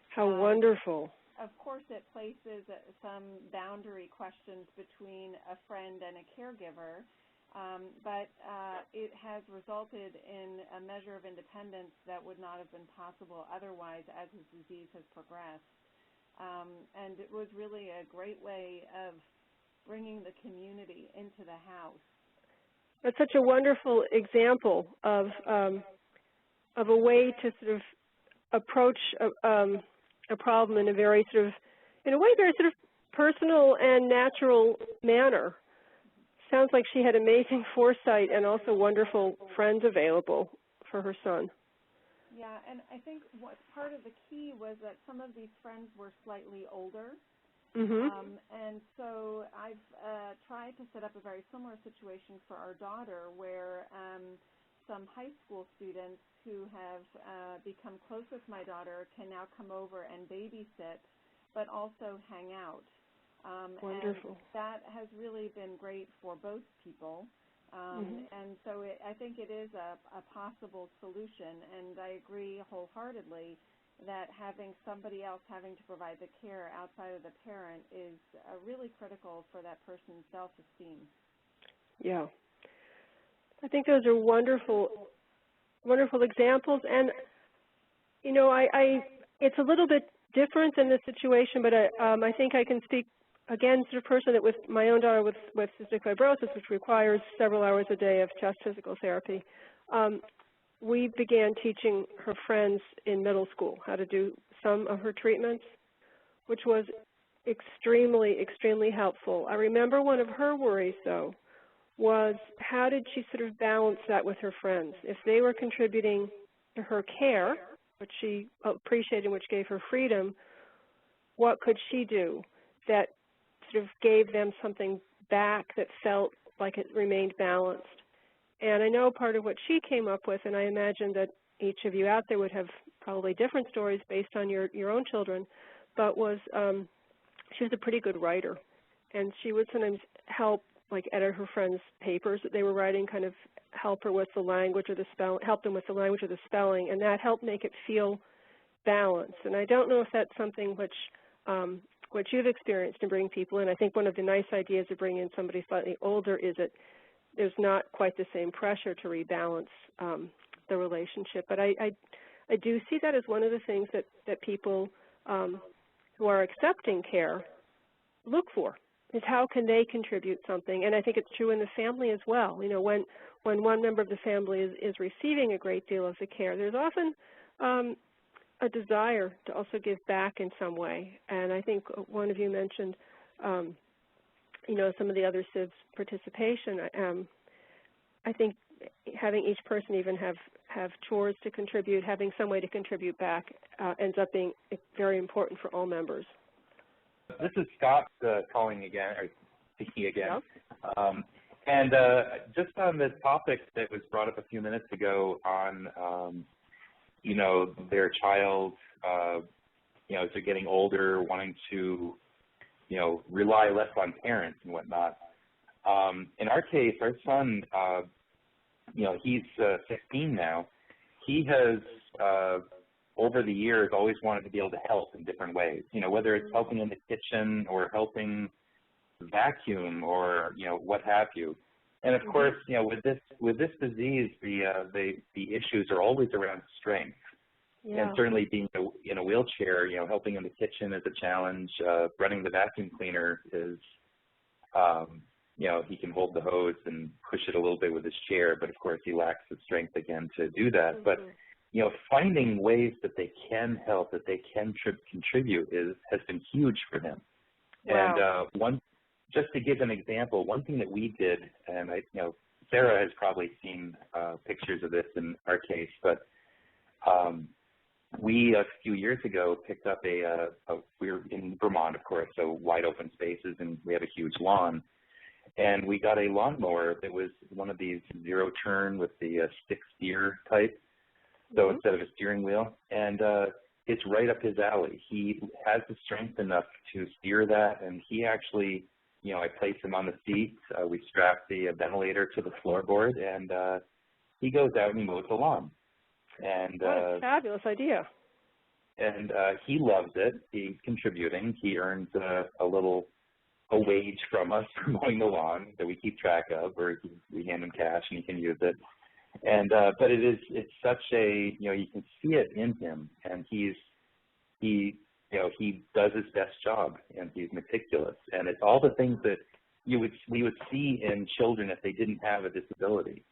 How wonderful. Of course, it places some boundary questions between a friend and a caregiver, but it has resulted in a measure of independence that would not have been possible otherwise as his disease has progressed. And it was really a great way of bringing the community into the house. That's such a wonderful example of a way to sort of approach a problem in a very very personal and natural manner. Sounds like she had amazing foresight and also wonderful friends available for her son. Yeah, and I think what part of the key was that some of these friends were slightly older. And so I've tried to set up a very similar situation for our daughter where some high school students who have become close with my daughter can now come over and babysit, but also hang out. Wonderful. And that has really been great for both people. And so I think it is a possible solution, and I agree wholeheartedly that having somebody else having to provide the care outside of the parent is really critical for that person's self-esteem. Yeah. I think those are wonderful examples, and you know, it's a little bit different in this situation, but I think I can speak again to a person that with my own daughter with cystic fibrosis, which requires several hours a day of just physical therapy. We began teaching her friends in middle school how to do some of her treatments, which was extremely, extremely helpful. I remember one of her worries, though, was how did she sort of balance that with her friends? If they were contributing to her care, which she appreciated, which gave her freedom, what could she do that sort of gave them something back that felt like it remained balanced? And I know part of what she came up with, and I imagine that each of you out there would have probably different stories based on your own children, but she was a pretty good writer, and she would sometimes help, like, edit her friends' papers that they were writing, kind of help her with the language or the spell, help them with the language or the spelling, and that helped make it feel balanced. And I don't know if that's something which you've experienced in bringing people in. I think one of the nice ideas of bringing in somebody slightly older is that there's not quite the same pressure to rebalance the relationship. But I do see that as one of the things that people who are accepting care look for, is how can they contribute something. And I think it's true in the family as well. You know, when one member of the family is receiving a great deal of the care, there's often a desire to also give back in some way. And I think one of you mentioned, you know, some of the other SIVs' participation. I think having each person even have chores to contribute, having some way to contribute back, ends up being very important for all members. This is Scott calling again, or speaking again. Yep. And just on the topic that was brought up a few minutes ago on, you know, their child, you know, as they're getting older, wanting to, you know, rely less on parents and whatnot. In our case, our son, you know, he's 16 now. He has, over the years, always wanted to be able to help in different ways, you know, whether it's helping in the kitchen or helping vacuum or, you know, what have you. And of course, you know, with this disease, the issues are always around strength. Yeah. And certainly being in a wheelchair, you know, helping in the kitchen is a challenge. Running the vacuum cleaner is, you know, he can hold the hose and push it a little bit with his chair, but of course he lacks the strength again to do that. But, you know, finding ways that they can help, that they can contribute has been huge for him. Wow. And just to give an example, one thing that we did, and you know, Sarah has probably seen pictures of this in our case, but we a few years ago picked up we were in Vermont, of course, so wide open spaces, and we have a huge lawn. And we got a lawnmower that was one of these zero turn with the stick steer type. So instead of a steering wheel, and it's right up his alley. He has the strength enough to steer that, and he actually, you know, I placed him on the seat. We strapped the ventilator to the floorboard, and he goes out and he mows the lawn. And what a fabulous idea. And he loves it. He's contributing. He earns a wage from us for mowing the lawn that we keep track of, or we hand him cash and he can use it. And but it's such a, you know, you can see it in him, and he does his best job, and he's meticulous, and it's all the things that we would see in children if they didn't have a disability,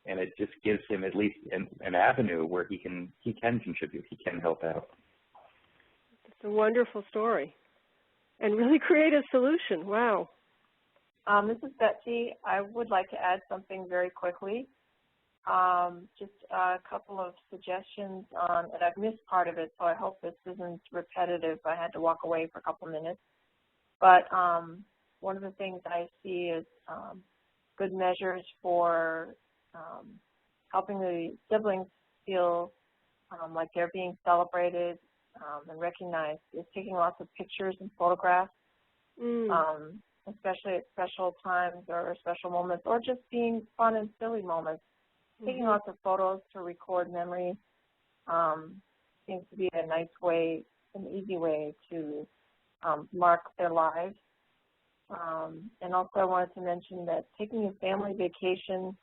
and it just gives him at least an avenue where he can contribute, he can help out. It's a wonderful story, and really creative solution. Wow. This is Betsy. I would like to add something very quickly. Just a couple of suggestions and I've missed part of it, so I hope this isn't repetitive. I had to walk away for a couple minutes. But one of the things I see is good measures for helping the siblings feel like they're being celebrated and recognized is taking lots of pictures and photographs, especially at special times or special moments, or just being fun and silly moments. Taking lots of photos to record memories seems to be a nice way, an easy way to mark their lives. And also I wanted to mention that taking a family vacation,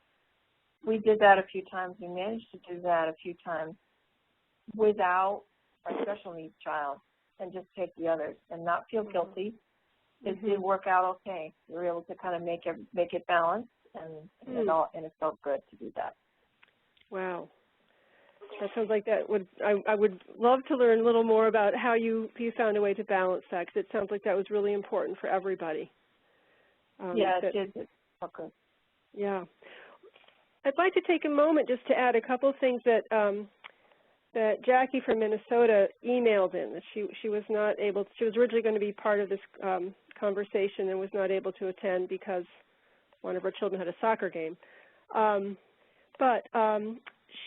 we did that a few times. We managed to do that a few times without a special needs child and just take the others and not feel guilty. It did work out okay. We were able to kind of make it balanced, and it felt good to do that. Wow. That sounds like that I would love to learn a little more about how you found a way to balance that, because it sounds like that was really important for everybody. Yeah, it did. Okay. Yeah. I'd like to take a moment just to add a couple of things that that Jackie from Minnesota emailed in. That she was not able to, she was originally going to be part of this conversation and was not able to attend because one of her children had a soccer game. But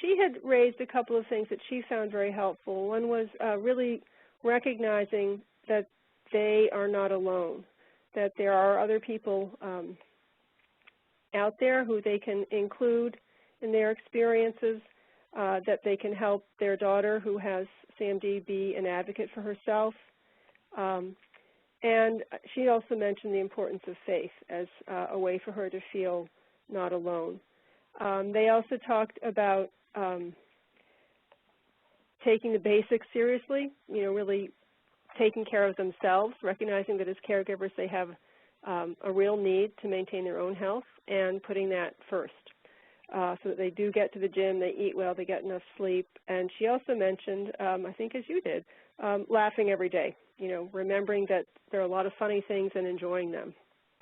she had raised a couple of things that she found very helpful. One was really recognizing that they are not alone, that there are other people out there who they can include in their experiences, that they can help their daughter who has CMD be an advocate for herself. And she also mentioned the importance of faith as a way for her to feel not alone. They also talked about taking the basics seriously, really taking care of themselves, recognizing that as caregivers they have a real need to maintain their own health and putting that first. So that they do get to the gym, they eat well, they get enough sleep. And she also mentioned, I think as you did, laughing every day, remembering that there are a lot of funny things and enjoying them.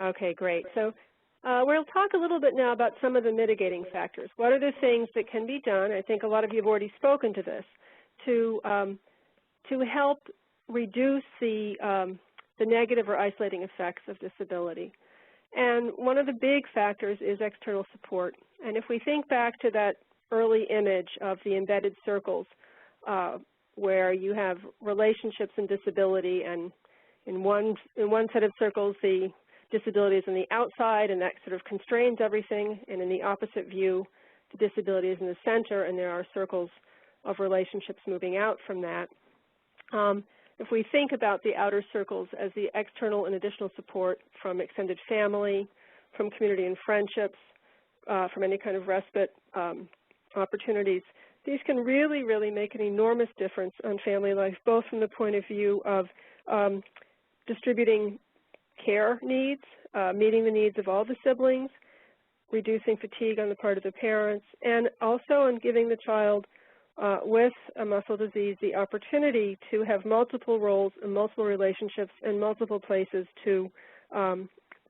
Okay, great. So we'll talk a little bit now about some of the mitigating factors. What are the things that can be done? I think a lot of you have already spoken to this, to help reduce the negative or isolating effects of disability. And one of the big factors is external support. And if we think back to that early image of the embedded circles, where you have relationships and disability, and in one set of circles the disability is on the outside and that sort of constrains everything, and in the opposite view the disability is in the center and there are circles of relationships moving out from that. If we think about the outer circles as the external and additional support from extended family, from community and friendships, from any kind of respite opportunities, these can really, really make an enormous difference on family life, both from the point of view of distributing care needs, meeting the needs of all the siblings, reducing fatigue on the part of the parents, and also in giving the child with a muscle disease the opportunity to have multiple roles and multiple relationships and multiple places to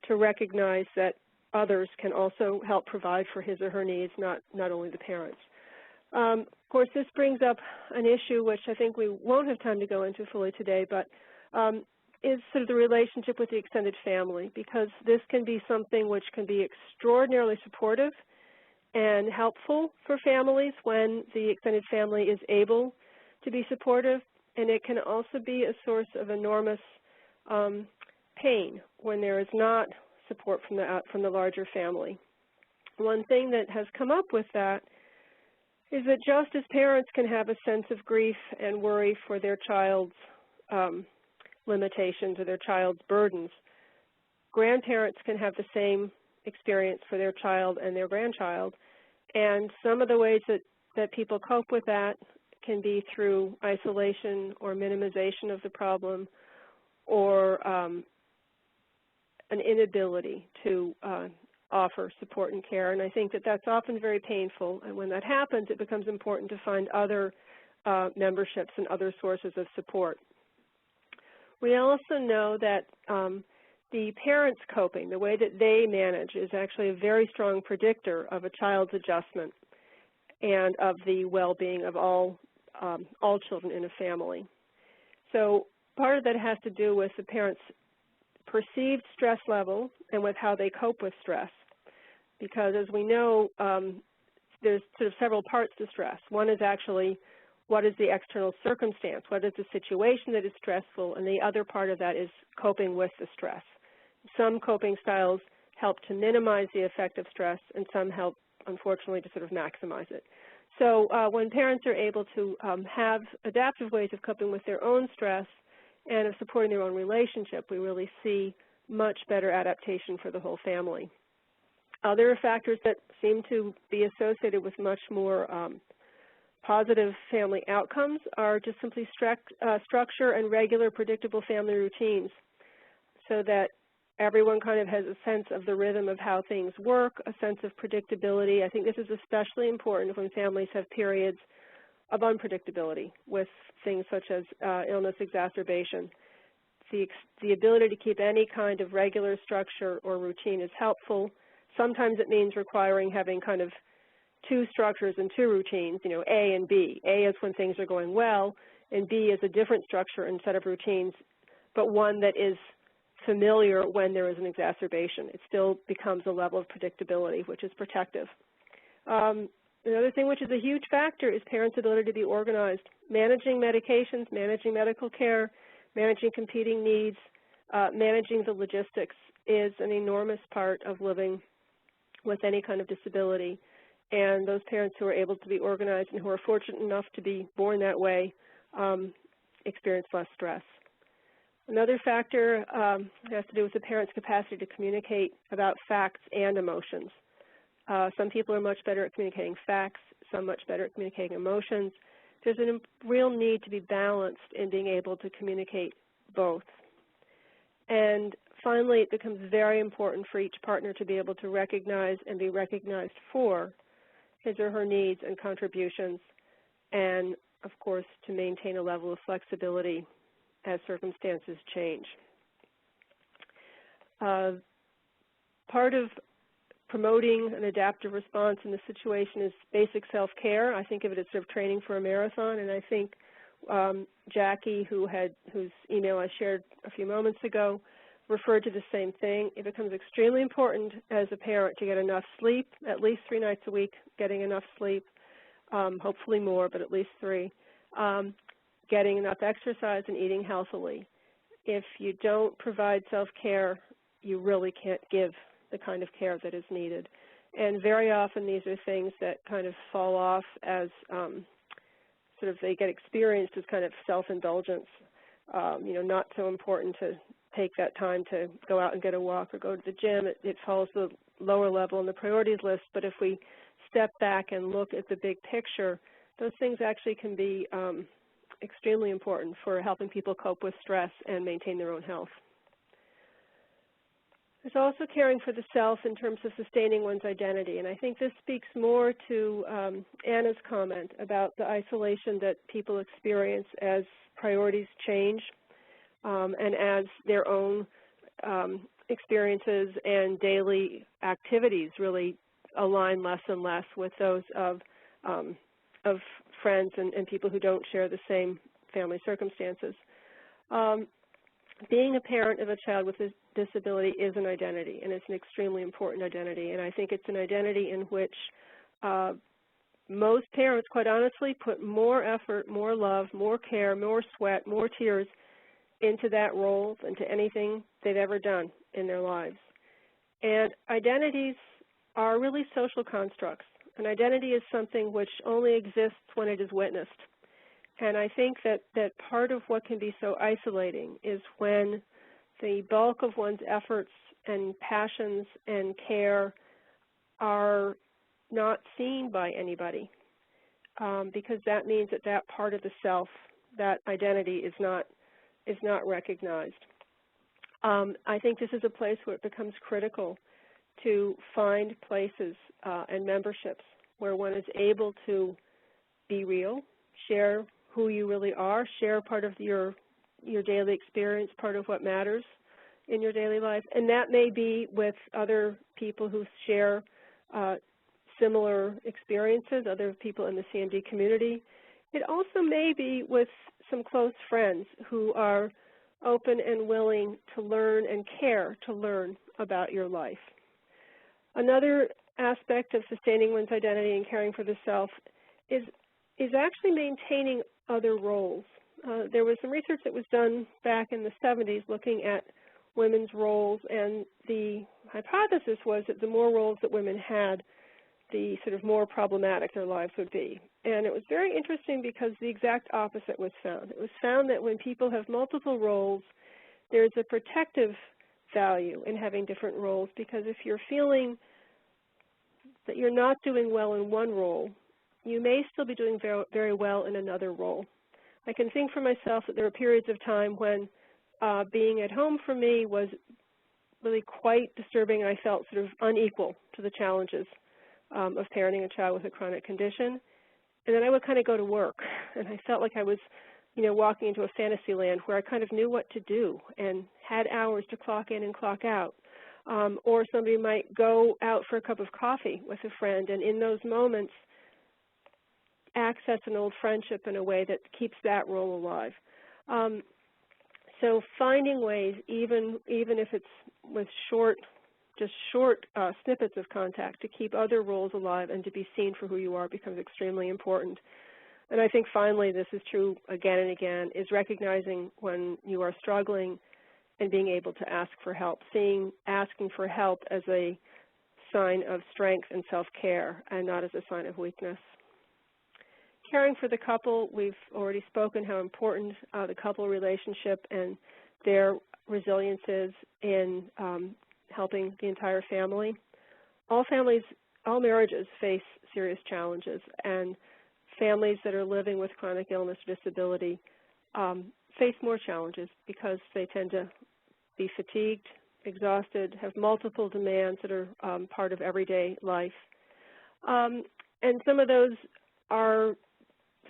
recognize that others can also help provide for his or her needs, not only the parents. Of course, this brings up an issue which I think we won't have time to go into fully today, but is sort of the relationship with the extended family, because this can be something which can be extraordinarily supportive and helpful for families when the extended family is able to be supportive, and it can also be a source of enormous pain when there is not support from the larger family. One thing that has come up with that is that just as parents can have a sense of grief and worry for their child's limitations or their child's burdens, grandparents can have the same experience for their child and their grandchild. And some of the ways that people cope with that can be through isolation or minimization of the problem, or an inability to offer support and care. And I think that that's often very painful. And when that happens, it becomes important to find other memberships and other sources of support. We also know that the parents' coping, the way that they manage, is actually a very strong predictor of a child's adjustment and of the well-being of all children in a family. So part of that has to do with the parents' perceived stress level and with how they cope with stress. Because as we know, there's sort of several parts to stress. One is actually what is the external circumstance, what is the situation that is stressful, and the other part of that is coping with the stress. Some coping styles help to minimize the effect of stress, and some help, unfortunately, to sort of maximize it. So when parents are able to have adaptive ways of coping with their own stress and of supporting their own relationship, we really see much better adaptation for the whole family. Other factors that seem to be associated with much more positive family outcomes are just simply structure and regular, predictable family routines, so that everyone kind of has a sense of the rhythm of how things work, a sense of predictability. I think this is especially important when families have periods of unpredictability with things such as illness exacerbation. The ability to keep any kind of regular structure or routine is helpful. Sometimes it means requiring having kind of two structures and two routines, A and B. A is when things are going well, and B is a different structure and set of routines, but one that is familiar when there is an exacerbation. It still becomes a level of predictability, which is protective. Another thing which is a huge factor is parents' ability to be organized. Managing medications, managing medical care, managing competing needs, managing the logistics is an enormous part of living with any kind of disability. And those parents who are able to be organized and who are fortunate enough to be born that way experience less stress. Another factor has to do with the parent's capacity to communicate about facts and emotions. Some people are much better at communicating facts, some much better at communicating emotions. There's a real need to be balanced in being able to communicate both. And finally, it becomes very important for each partner to be able to recognize and be recognized for his or her needs and contributions, and of course, to maintain a level of flexibility as circumstances change. Part of promoting an adaptive response in this situation is basic self-care. I think of it as sort of training for a marathon, and I think Jackie, whose email I shared a few moments ago, referred to the same thing. It becomes extremely important as a parent to get enough sleep, at least 3 nights a week, getting enough sleep, hopefully more, but at least 3, getting enough exercise and eating healthily. If you don't provide self-care, you really can't give the kind of care that is needed. And very often these are things that kind of fall off as sort of they get experienced as kind of self-indulgence, not so important to take that time to go out and get a walk or go to the gym. It falls to the lower level on the priorities list, but if we step back and look at the big picture, those things actually can be extremely important for helping people cope with stress and maintain their own health. There's also caring for the self in terms of sustaining one's identity, and I think this speaks more to Anna's comment about the isolation that people experience as priorities change and as their own experiences and daily activities really align less and less with those of friends and people who don't share the same family circumstances. Being a parent of a child with a disability is an identity, and it's an extremely important identity. And I think it's an identity in which most parents, quite honestly, put more effort, more love, more care, more sweat, more tears into that role than to anything they've ever done in their lives. And identities are really social constructs. An identity is something which only exists when it is witnessed. And I think that part of what can be so isolating is when the bulk of one's efforts and passions and care are not seen by anybody, because that means that part of the self, that identity, is not recognized. I think this is a place where it becomes critical to find places and memberships where one is able to be real, share who you really are, share part of your daily experience, part of what matters in your daily life. And that may be with other people who share similar experiences, other people in the CMD community. It also may be with some close friends who are open and willing to learn and care to learn about your life. Another aspect of sustaining one's identity and caring for the self is actually maintaining other roles. There was some research that was done back in the 70s looking at women's roles, and the hypothesis was that the more roles that women had, the sort of more problematic their lives would be. And it was very interesting because the exact opposite was found. It was found that when people have multiple roles, there's a protective value in having different roles, because if you're feeling that you're not doing well in one role, you may still be doing very, very well in another role. I can think for myself that there were periods of time when being at home for me was really quite disturbing, and I felt sort of unequal to the challenges of parenting a child with a chronic condition. And then I would kind of go to work, and I felt like I was, walking into a fantasy land where I kind of knew what to do and had hours to clock in and clock out. Or somebody might go out for a cup of coffee with a friend, and in those moments access an old friendship in a way that keeps that role alive. So finding ways, even if it's with short just short snippets of contact to keep other roles alive and to be seen for who you are becomes extremely important. And I think finally, this is true again and again, is recognizing when you are struggling and being able to ask for help, seeing asking for help as a sign of strength and self-care and not as a sign of weakness. Caring for the couple, we've already spoken how important the couple relationship and their resilience is in helping the entire family. All marriages face serious challenges, and families that are living with chronic illness or disability face more challenges because they tend to be fatigued, exhausted, have multiple demands that are part of everyday life. And some of those are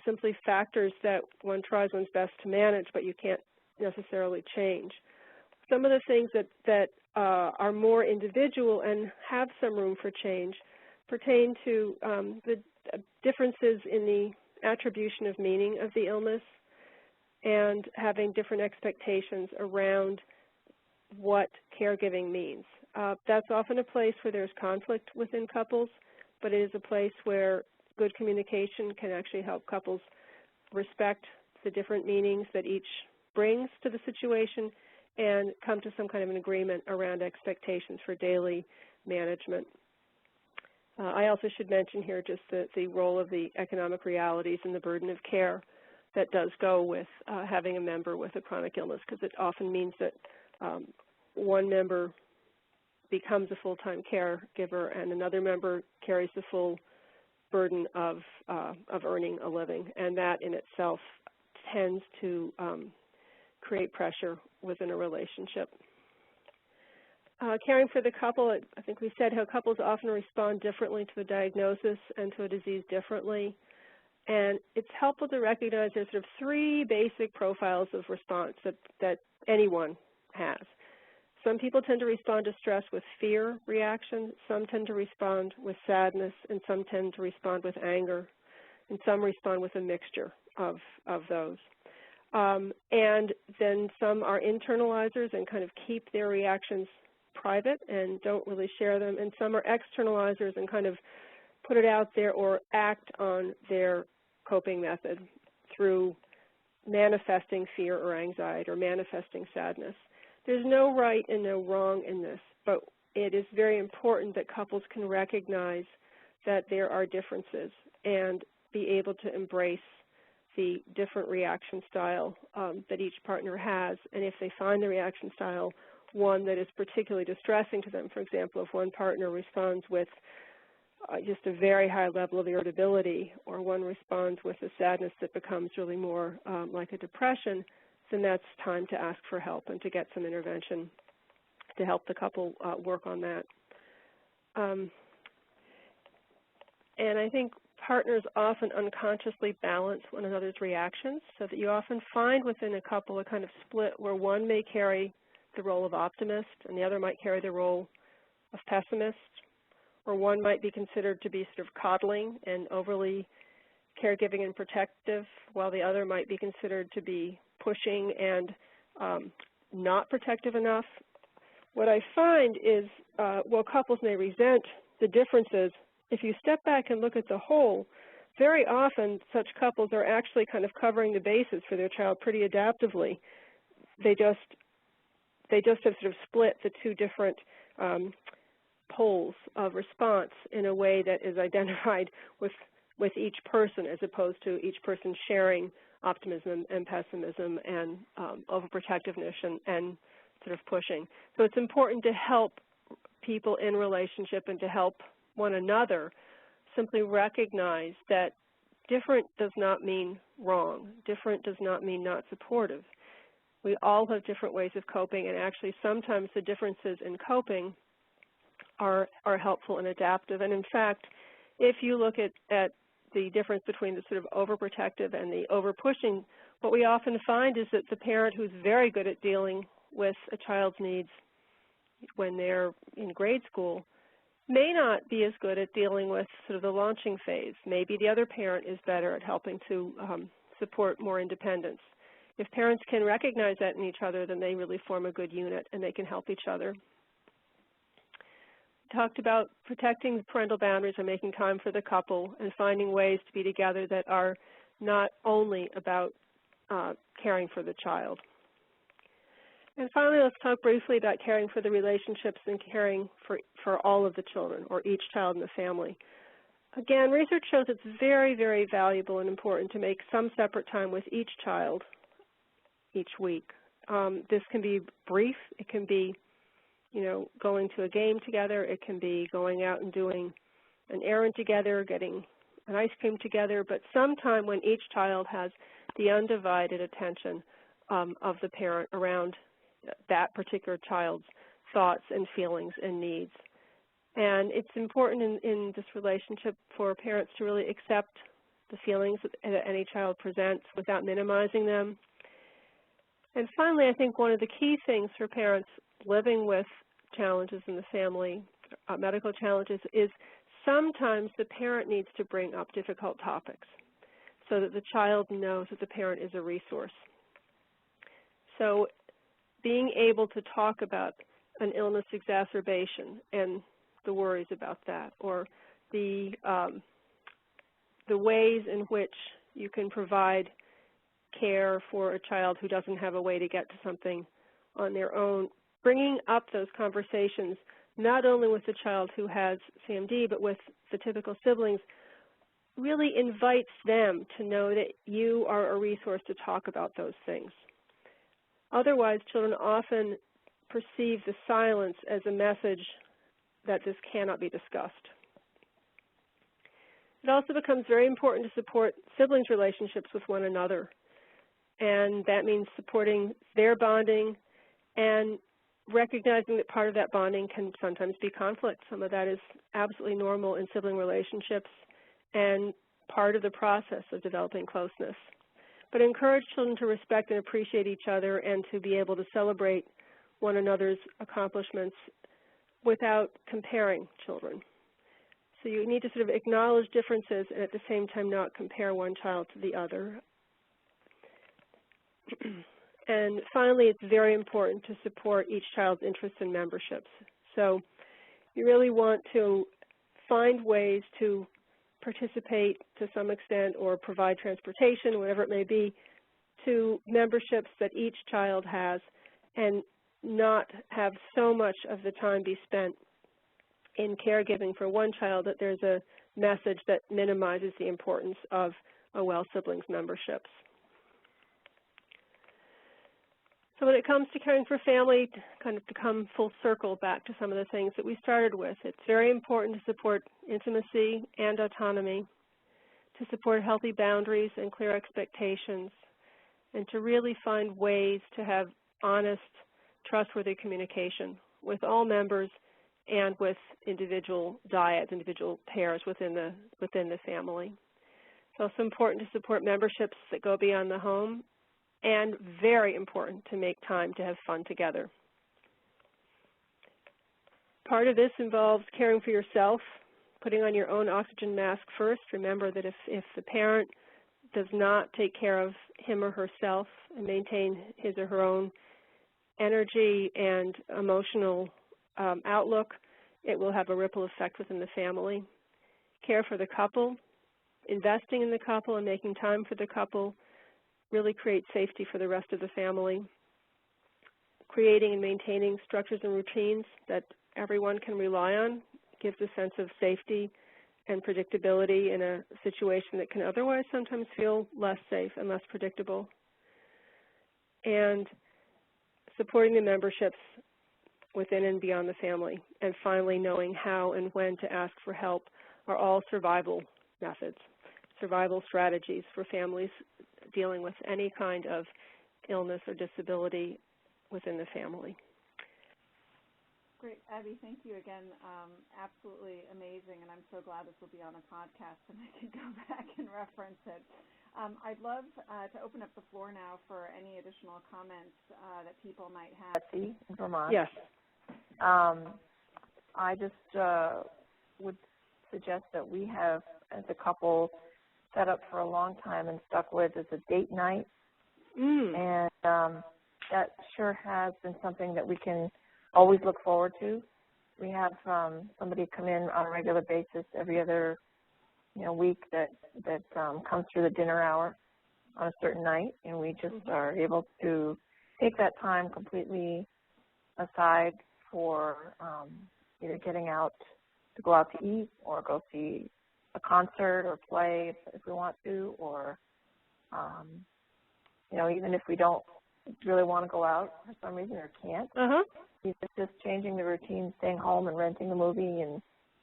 simply factors that one tries one's best to manage, but you can't necessarily change. Some of the things that are more individual and have some room for change pertain to the differences in the attribution of meaning of the illness and having different expectations around what caregiving means. That's often a place where there's conflict within couples, but it is a place where good communication can actually help couples respect the different meanings that each brings to the situation and come to some kind of an agreement around expectations for daily management. I also should mention here just the role of the economic realities and the burden of care that does go with having a member with a chronic illness, because it often means that one member becomes a full-time caregiver and another member carries the full burden of earning a living, and that in itself tends to create pressure within a relationship. Caring for the couple, I think we said how couples often respond differently to a diagnosis and to a disease differently. And it's helpful to recognize there's sort of three basic profiles of response that anyone has. Some people tend to respond to stress with fear reaction, some tend to respond with sadness, and some tend to respond with anger, and some respond with a mixture of those. And then some are internalizers and kind of keep their reactions private and don't really share them, and some are externalizers and kind of put it out there or act on their coping method through manifesting fear or anxiety or manifesting sadness. There's no right and no wrong in this, but it is very important that couples can recognize that there are differences and be able to embrace the different reaction style that each partner has. And if they find the reaction style one that is particularly distressing to them, for example, if one partner responds with just a very high level of irritability, or one responds with a sadness that becomes really more like a depression, then that's time to ask for help and to get some intervention to help the couple work on that. And I think partners often unconsciously balance one another's reactions, so that you often find within a couple a kind of split where one may carry the role of optimist and the other might carry the role of pessimist, or one might be considered to be sort of coddling and overly caregiving and protective, while the other might be considered to be pushing and not protective enough. What I find is while couples may resent the differences, if you step back and look at the whole, very often such couples are actually kind of covering the bases for their child pretty adaptively. They just have sort of split the two different poles of response in a way that is identified with each person, as opposed to each person sharing optimism and pessimism and overprotectiveness and sort of pushing. So it's important to help people in relationship and to help one another simply recognize that different does not mean wrong. Different does not mean not supportive. We all have different ways of coping, and actually sometimes the differences in coping are helpful and adaptive. And in fact, if you look at the difference between the sort of overprotective and the overpushing, what we often find is that the parent who's very good at dealing with a child's needs when they're in grade school may not be as good at dealing with sort of the launching phase. Maybe the other parent is better at helping to support more independence. If parents can recognize that in each other, then they really form a good unit and they can help each other. talked about protecting parental boundaries and making time for the couple and finding ways to be together that are not only about caring for the child. And finally, let's talk briefly about caring for the relationships and caring for all of the children or each child in the family. Again, research shows it's very, very valuable and important to make some separate time with each child each week. This can be brief. It can be, going to a game together. It can be going out and doing an errand together, getting an ice cream together, but sometime when each child has the undivided attention of the parent around that particular child's thoughts and feelings and needs. And it's important in this relationship for parents to really accept the feelings that any child presents without minimizing them. And finally, I think one of the key things for parents living with challenges in the family, medical challenges, is sometimes the parent needs to bring up difficult topics so that the child knows that the parent is a resource. So being able to talk about an illness exacerbation and the worries about that, or the ways in which you can provide care for a child who doesn't have a way to get to something on their own, bringing up those conversations not only with the child who has CMD, but with the typical siblings, really invites them to know that you are a resource to talk about those things. Otherwise, children often perceive the silence as a message that this cannot be discussed. It also becomes very important to support siblings' relationships with one another, and that means supporting their bonding and recognizing that part of that bonding can sometimes be conflict. Some of that is absolutely normal in sibling relationships and part of the process of developing closeness. But encourage children to respect and appreciate each other and to be able to celebrate one another's accomplishments without comparing children. So you need to sort of acknowledge differences and at the same time not compare one child to the other. And finally, it's very important to support each child's interests and memberships. So you really want to find ways to participate to some extent or provide transportation, whatever it may be, to memberships that each child has and not have so much of the time be spent in caregiving for one child that there's a message that minimizes the importance of OL siblings memberships. So when it comes to caring for family, kind of to come full circle back to some of the things that we started with, it's very important to support intimacy and autonomy, to support healthy boundaries and clear expectations, and to really find ways to have honest, trustworthy communication with all members and with individual dyads, individual pairs within the family. It's also important to support memberships that go beyond the home, and very important to make time to have fun together. Part of this involves caring for yourself, putting on your own oxygen mask first. Remember that if the parent does not take care of him or herself and maintain his or her own energy and emotional outlook, it will have a ripple effect within the family. Care for the couple, investing in the couple and making time for the couple really creates safety for the rest of the family. Creating and maintaining structures and routines that everyone can rely on gives a sense of safety and predictability in a situation that can otherwise sometimes feel less safe and less predictable. And supporting the memberships within and beyond the family. And finally, knowing how and when to ask for help are all survival methods, survival strategies for families dealing with any kind of illness or disability within the family. Great, Abby, thank you again. Absolutely amazing, and I'm so glad this will be on a podcast and I can go back and reference it. I'd love to open up the floor now for any additional comments that people might have. Betsy in Vermont. Yes. I just would suggest that we have, as a couple, set up for a long time and stuck with is a date night. And that sure has been something that we can always look forward to. we have somebody come in on a regular basis every other week that comes through the dinner hour on a certain night, and we just are able to take that time completely aside for either getting out to go out to eat or go see a concert or play if we want to, or even if we don't really want to go out for some reason or can't, just changing the routine, staying home and renting a movie and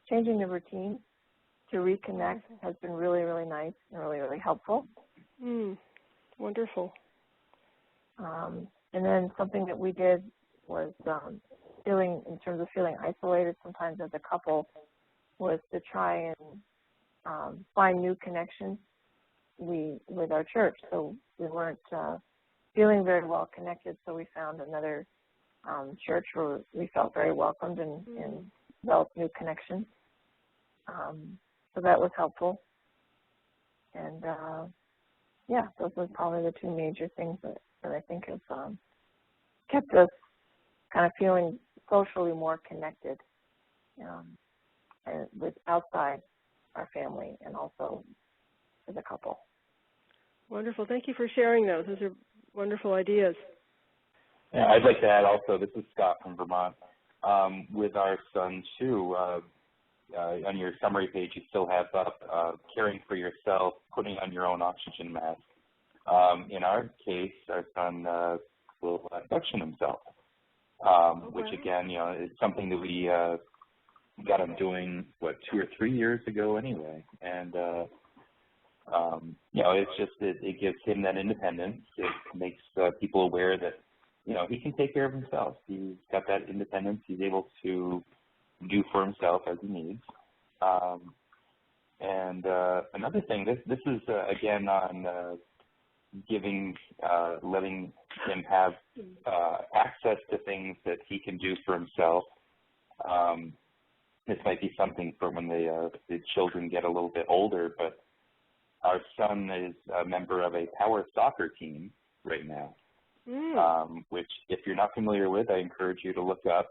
changing the routine to reconnect has been really, really nice and really, really helpful. Wonderful. And then something that we did was in terms of feeling isolated sometimes as a couple, was to try and find new connections with our church. So we weren't feeling very well connected, so we found another church where we felt very welcomed and developed new connections. So that was helpful. And, those were probably the two major things that I think have kept us kind of feeling socially more connected with outside our family and also as a couple. Wonderful. Thank you for sharing those. Those are wonderful ideas. Yeah, I'd like to add also, this is Scott from Vermont, with our son too. On your summary page, you still have up caring for yourself, putting on your own oxygen mask. In our case, our son will suction himself, which again, is something that we got him doing 2 or 3 years ago anyway, and it's just it gives him that independence. It makes people aware that he can take care of himself. He's got that independence. He's able to do for himself as he needs. And another thing, this is again on letting him have access to things that he can do for himself. This might be something for when the children get a little bit older, but our son is a member of a power soccer team right now, which if you're not familiar with, I encourage you to look up.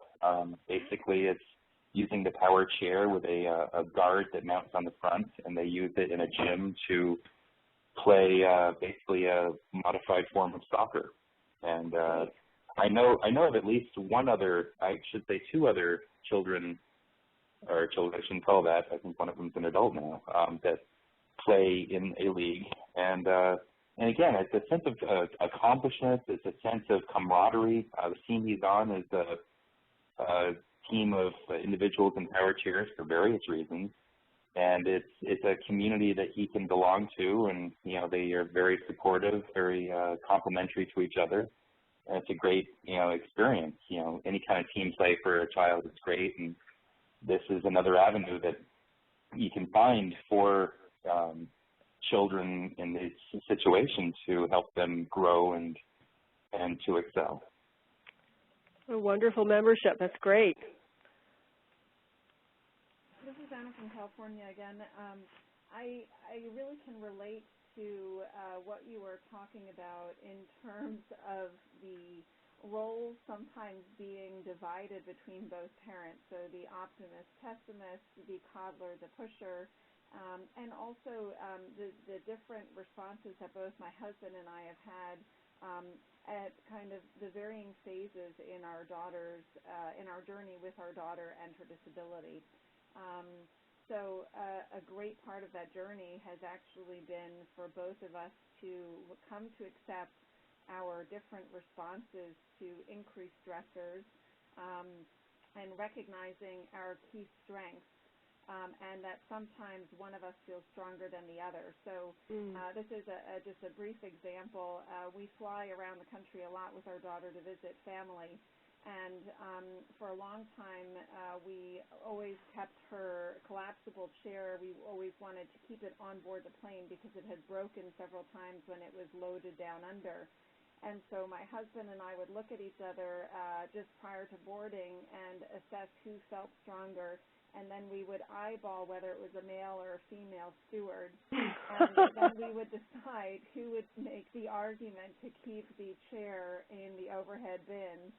Basically, it's using the power chair with a guard that mounts on the front, and they use it in a gym to play basically a modified form of soccer. And I know of at least two other children, or children, I shouldn't call that, I think one of them's an adult now, that play in a league. And again, it's a sense of accomplishment, it's a sense of camaraderie. The team he's on is a team of individuals in power chairs for various reasons, and it's a community that he can belong to, and they are very supportive, very complementary to each other, and it's a great experience. Any kind of team play for a child is great, and this is another avenue that you can find for children in these situations to help them grow and to excel. A wonderful membership. That's great. This is Anna from California again. I really can relate to what you were talking about in terms of the roles sometimes being divided between both parents, so the optimist, pessimist, the coddler, the pusher, and also the different responses that both my husband and I have had at kind of the varying phases in our daughter's, in our journey with our daughter and her disability. So a great part of that journey has actually been for both of us to come to accept our different responses to increased stressors and recognizing our key strengths, and that sometimes one of us feels stronger than the other. So this is just a brief example. We fly around the country a lot with our daughter to visit family. And for a long time, we always kept her collapsible chair. We always wanted to keep it on board the plane because it had broken several times when it was loaded down under. And so my husband and I would look at each other just prior to boarding and assess who felt stronger. And then we would eyeball whether it was a male or a female steward. And then we would decide who would make the argument to keep the chair in the overhead bin.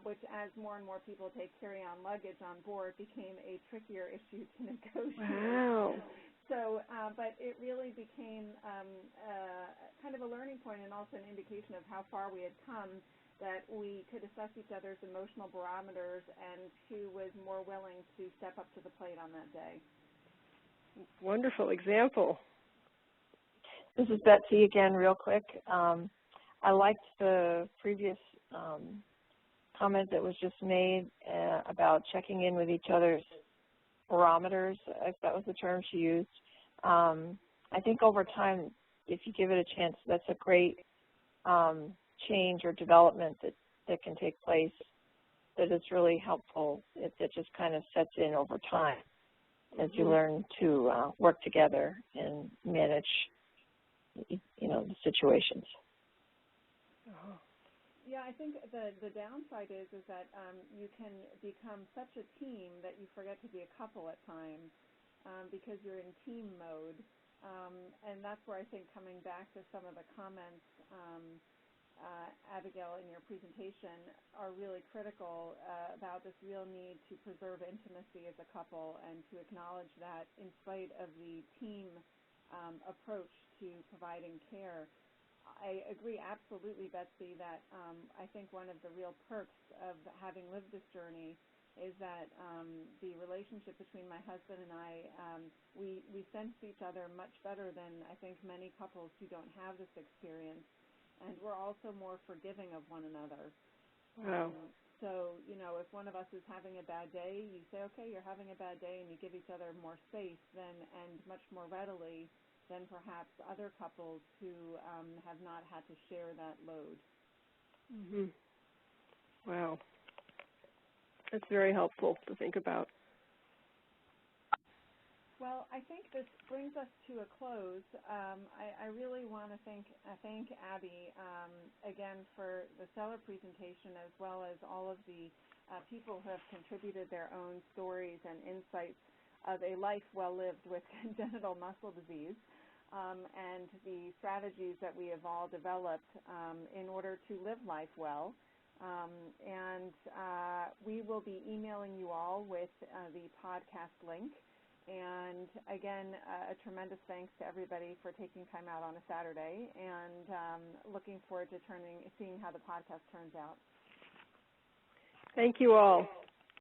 which as more and more people take carry-on luggage on board became a trickier issue to negotiate. Wow. So, but it really became kind of a learning point and also an indication of how far we had come, that we could assess each other's emotional barometers and who was more willing to step up to the plate on that day. Wonderful example. This is Betsy again, real quick. I liked the previous comment that was just made about checking in with each other's barometers, if that was the term she used. I think over time, if you give it a chance, that's a great change or development that can take place, that is really helpful. It just kind of sets in over time as you learn to work together and manage, the situations. Yeah, I think the downside is that you can become such a team that you forget to be a couple at times because you're in team mode. And that's where I think, coming back to some of the comments, Abigail, in your presentation, are really critical about this real need to preserve intimacy as a couple and to acknowledge that in spite of the team approach to providing care. I agree absolutely, Betsy, that I think one of the real perks of having lived this journey is that the relationship between my husband and I, we sense each other much better than I think many couples who don't have this experience, and we're also more forgiving of one another. Wow. So, if one of us is having a bad day, you say, okay, you're having a bad day, and you give each other more space and much more readily than perhaps other couples who have not had to share that load. Mm-hmm. Wow. That's very helpful to think about. Well, I think this brings us to a close. I really want to thank Abby again for the stellar presentation, as well as all of the people who have contributed their own stories and insights of a life well lived with congenital muscle disease. And the strategies that we have all developed in order to live life well. We will be emailing you all with the podcast link. And again, a tremendous thanks to everybody for taking time out on a Saturday, and looking forward to seeing how the podcast turns out. Thank you all.